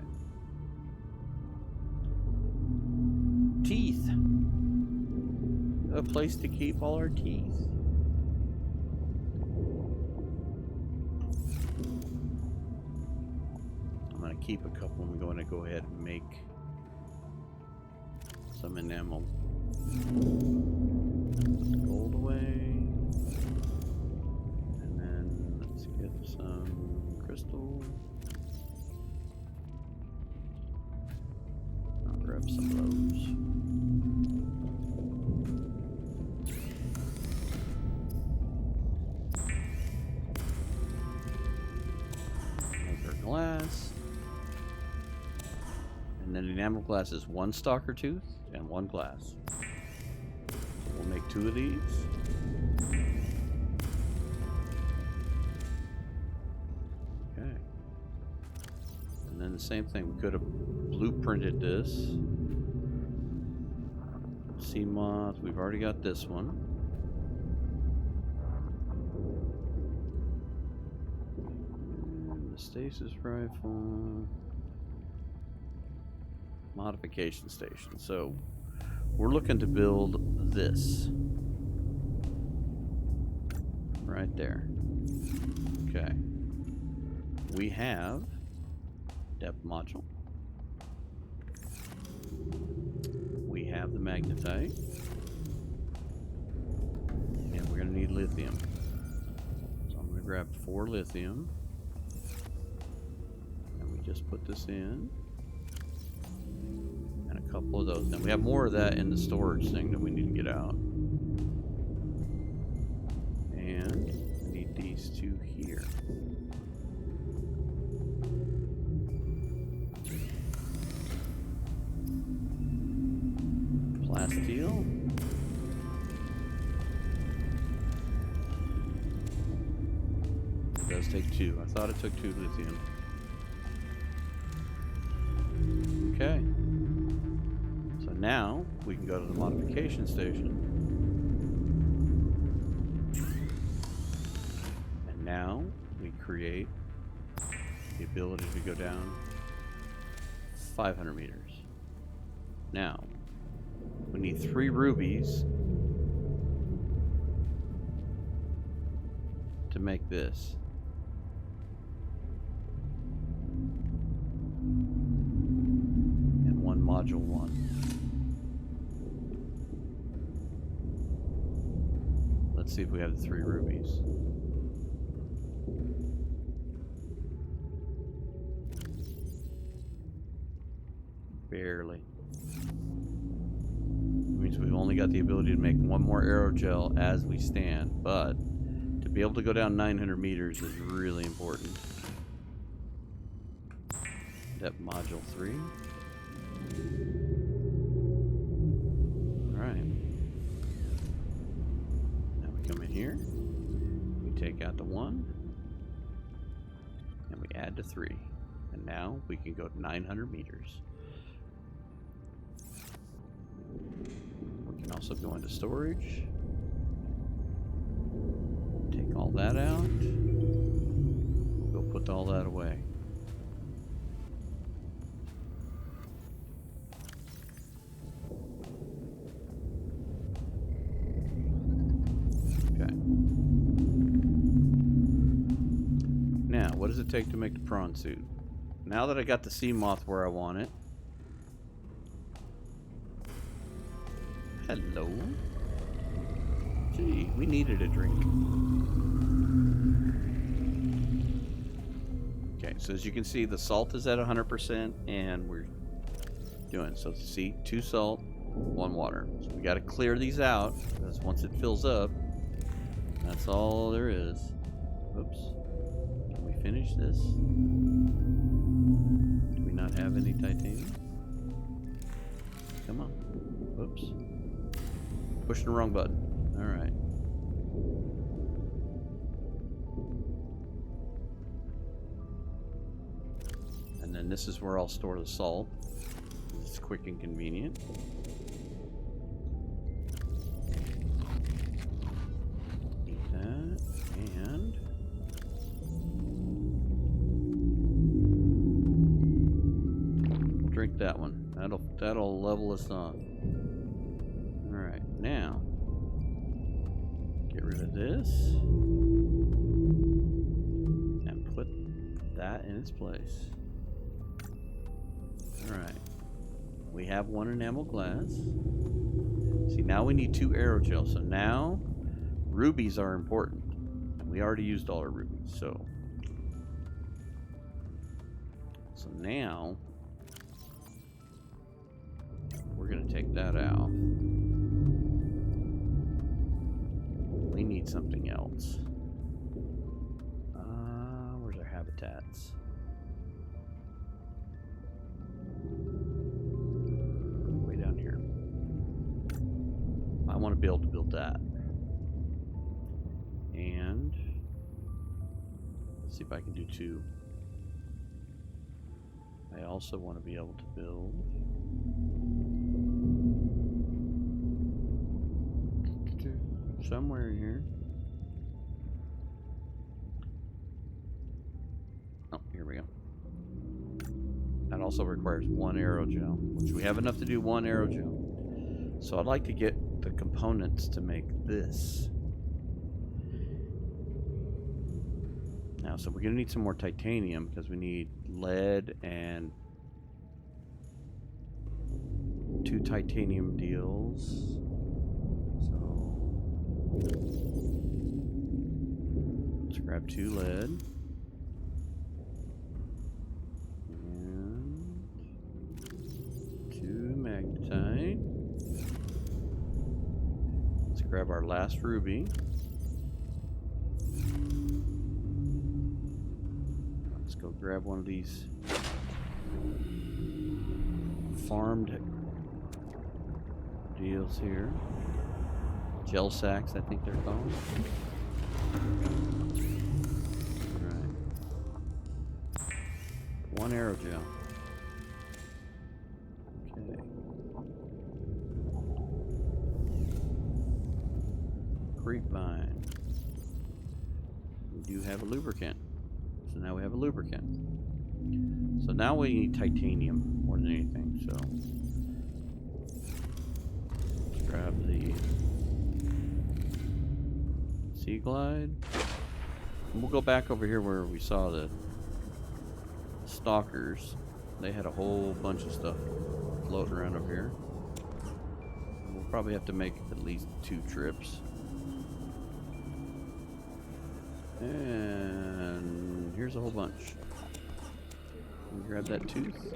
Teeth. A place to keep all our teeth. I'm gonna keep a couple. I'm going to go ahead and make some enamel. Put the gold away. And then let's get some crystal. I'll grab some of those. Make our glass. And then enamel glass is one stalker tooth and one glass. We'll make 2 of these. Okay. And then the same thing, we could have blueprinted this. Sea moth, we've already got this one. And the stasis rifle. Modification station. So we're looking to build this right there. Okay. We have depth module. We have the magnetite. And we're going to need lithium. So I'm going to grab 4 lithium. And we just put this in. Couple of those. Now we have more of that in the storage thing that we need to get out. And we need these 2 here. Plasteel. It does take 2. I thought it took 2 lithium. Okay. Now we can go to the modification station. And now we create the ability to go down 500 meters. Now we need 3 rubies to make this. And 1 module 1. Let's see if we have the 3 rubies. Barely. Means we've only got the ability to make 1 more aerogel as we stand, but to be able to go down 900 meters is really important. Depth module 3. Alright. Come in here, we take out the 1, and we add the 3, and now we can go to 900 meters. We can also go into storage, take all that out, we'll go put all that away. what does it take to make the prawn suit? Now that I got the sea moth where I want it. Hello. Gee, we needed a drink. Okay, so as you can see, the salt is at 100%, and we're doing, so see, 2 salt, 1 water. So we got to clear these out, because once it fills up, that's all there is. Oops. Can we finish this? Do we not have any titanium? Come on. Oops. Pushing the wrong button. Alright. And then this is where I'll store the salt. It's quick and convenient. Eat that. And we'll drink that one. That'll level us off. Alright, now get rid of this and put that in its place. Alright. We have 1 enamel glass. See, now we need 2 aerogel. So now rubies are important. And we already used all our rubies, so now we're gonna take that out. We need something else. Where's our habitats? Way down here. I want to be able to build that. And let's see if I can do 2. I also want to be able to build somewhere in here. Oh, here we go. That also requires 1 aerogel, which we have enough to do 1 aerogel. So I'd like to get the components to make this. Now, so we're going to need some more titanium because we need lead and 2 titanium deals. Let's grab 2 lead and 2 magnetite. Let's grab our last ruby. Let's go grab one of these farmed deals here. Gel sacks, I think they're called. Alright. 1 aerogel. Okay. Grapevine. We do have a lubricant. So now we have a lubricant. So now we need titanium more than anything, so let's grab the Sea Glide. And we'll go back over here where we saw the stalkers. They had a whole bunch of stuff floating around over here. We'll probably have to make at least 2 trips. And here's a whole bunch. We'll grab that tooth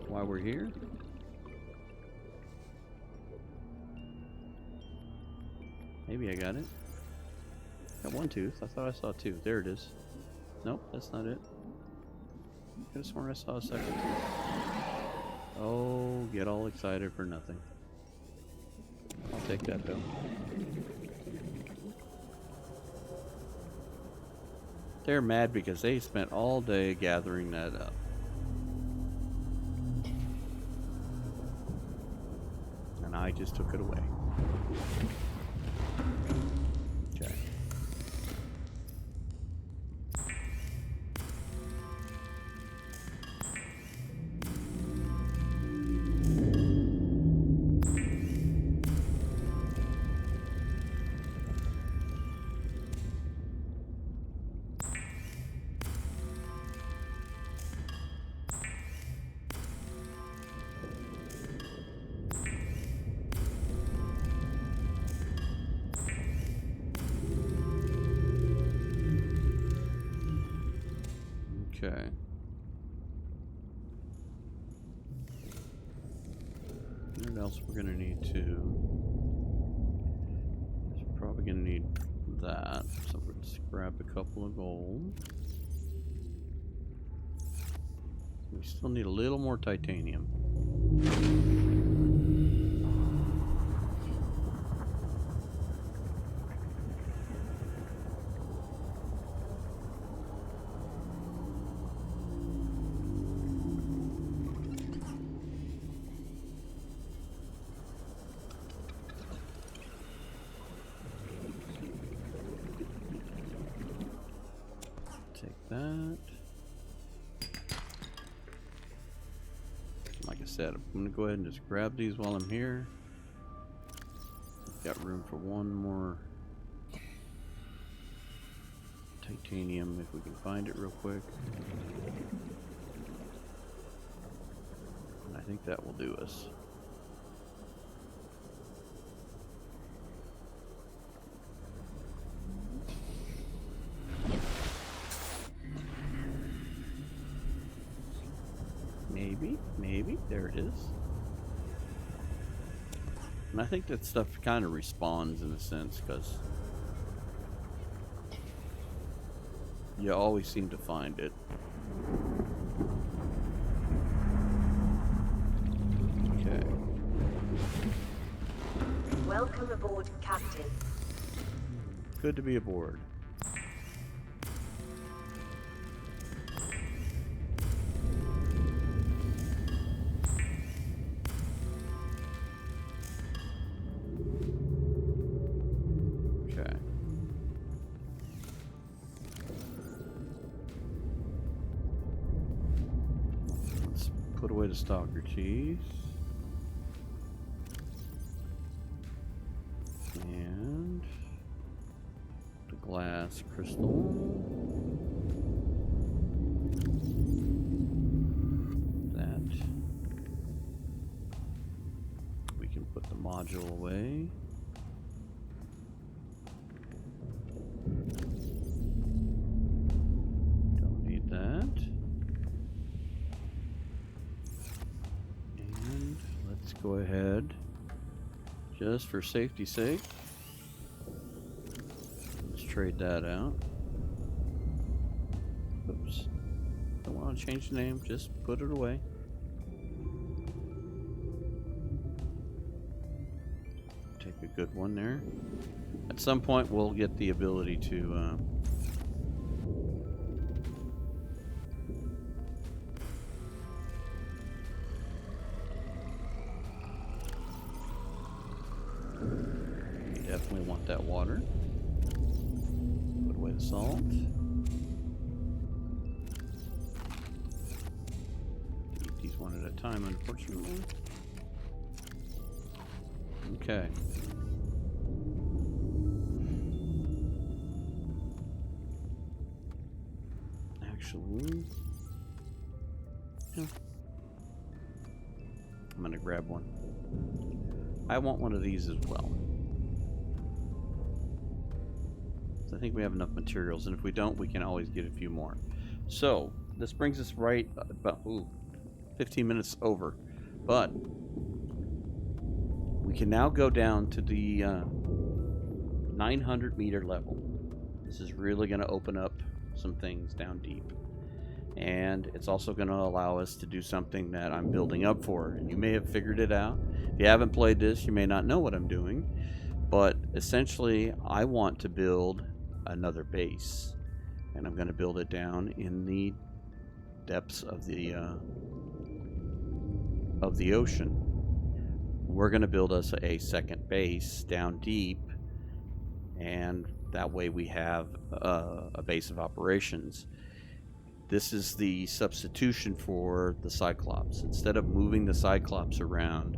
while we're here. Maybe I got it. Got 1 tooth. I thought I saw 2. There it is. Nope, that's not it. I could have sworn I saw a second tooth. Oh, get all excited for nothing. I'll take that though. They're mad because they spent all day gathering that up. And I just took it away. Okay. Okay. What else we're gonna need to? We're probably gonna need that. So let's grab a couple of gold. We still need a little more titanium. Take that. Like I said, I'm going to go ahead and just grab these while I'm here. Got room for one more titanium if we can find it real quick. And I think that will do us. Maybe. There it is. And I think that stuff kind of respawns in a sense, because you always seem to find it. Okay. Welcome aboard, Captain. Good to be aboard. Put away the stalker cheese. And the glass crystal. That. We can put the module away. Don't need that. Let's go ahead, just for safety's sake, let's trade that out. Oops. Don't want to change the name, just put it away. Take a good one there. At some point we'll get the ability to definitely want that water. Put away the salt. Eat these one at a time, unfortunately. Okay. Actually, yeah. I'm gonna grab one. I want one of these as well. I think we have enough materials, and if we don't, we can always get a few more. So this brings us right about 15 minutes over, but we can now go down to the 900 meter level. This is really going to open up some things down deep, and it's also going to allow us to do something that I'm building up for, and you may have figured it out. If you haven't played this, you may not know what I'm doing, but essentially I want to build another base, and I'm going to build it down in the depths of the ocean. We're going to build us a second base down deep, and that way we have a base of operations. This is the substitution for the Cyclops. Instead of moving the Cyclops around,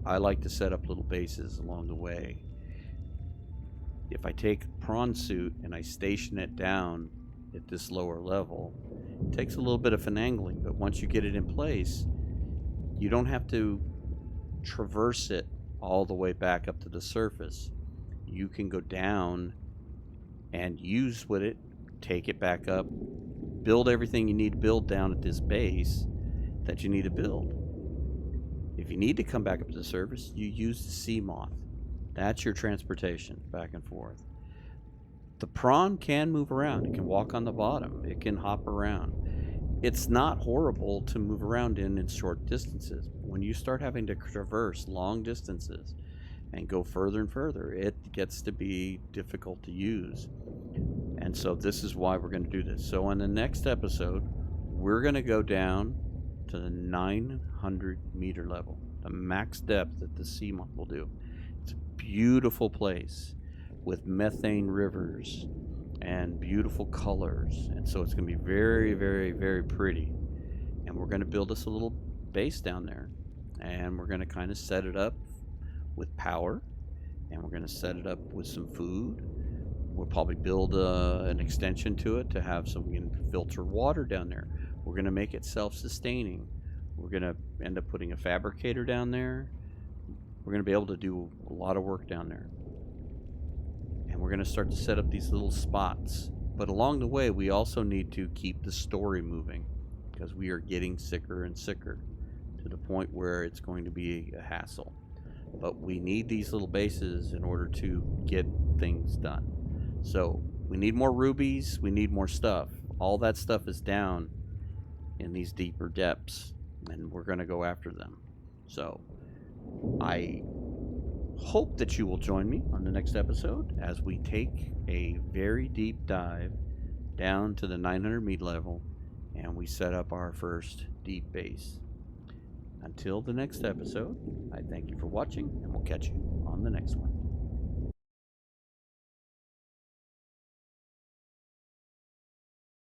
I like to set up little bases along the way. If I take a prawn suit and I station it down at this lower level, it takes a little bit of finagling, but once you get it in place, you don't have to traverse it all the way back up to the surface. You can go down and use with it, take it back up, build everything you need to build down at this base that you need to build. If you need to come back up to the surface, you use the sea moth. That's your transportation back and forth. The prawn can move around. It can walk on the bottom. It can hop around. It's not horrible to move around in short distances. When you start having to traverse long distances and go further and further, it gets to be difficult to use. And so this is why we're going to do this. So on the next episode, we're going to go down to the 900 meter level, the max depth that the sea moth will do. It's a beautiful place with methane rivers and beautiful colors, and so it's going to be very, very, very pretty. And we're going to build us a little base down there, and we're going to kind of set it up with power, and we're going to set it up with some food. We'll probably build an extension to it to have some, we can filter water down there. We're going to make it self-sustaining. We're going to end up putting a fabricator down there. We're going to be able to do a lot of work down there. And we're going to start to set up these little spots. But along the way, we also need to keep the story moving, because we are getting sicker and sicker to the point where it's going to be a hassle. But we need these little bases in order to get things done. So we need more rubies. We need more stuff. All that stuff is down in these deeper depths, and we're going to go after them. So I hope that you will join me on the next episode as we take a very deep dive down to the 900 meter level and we set up our first deep base. Until the next episode, I thank you for watching, and we'll catch you on the next one.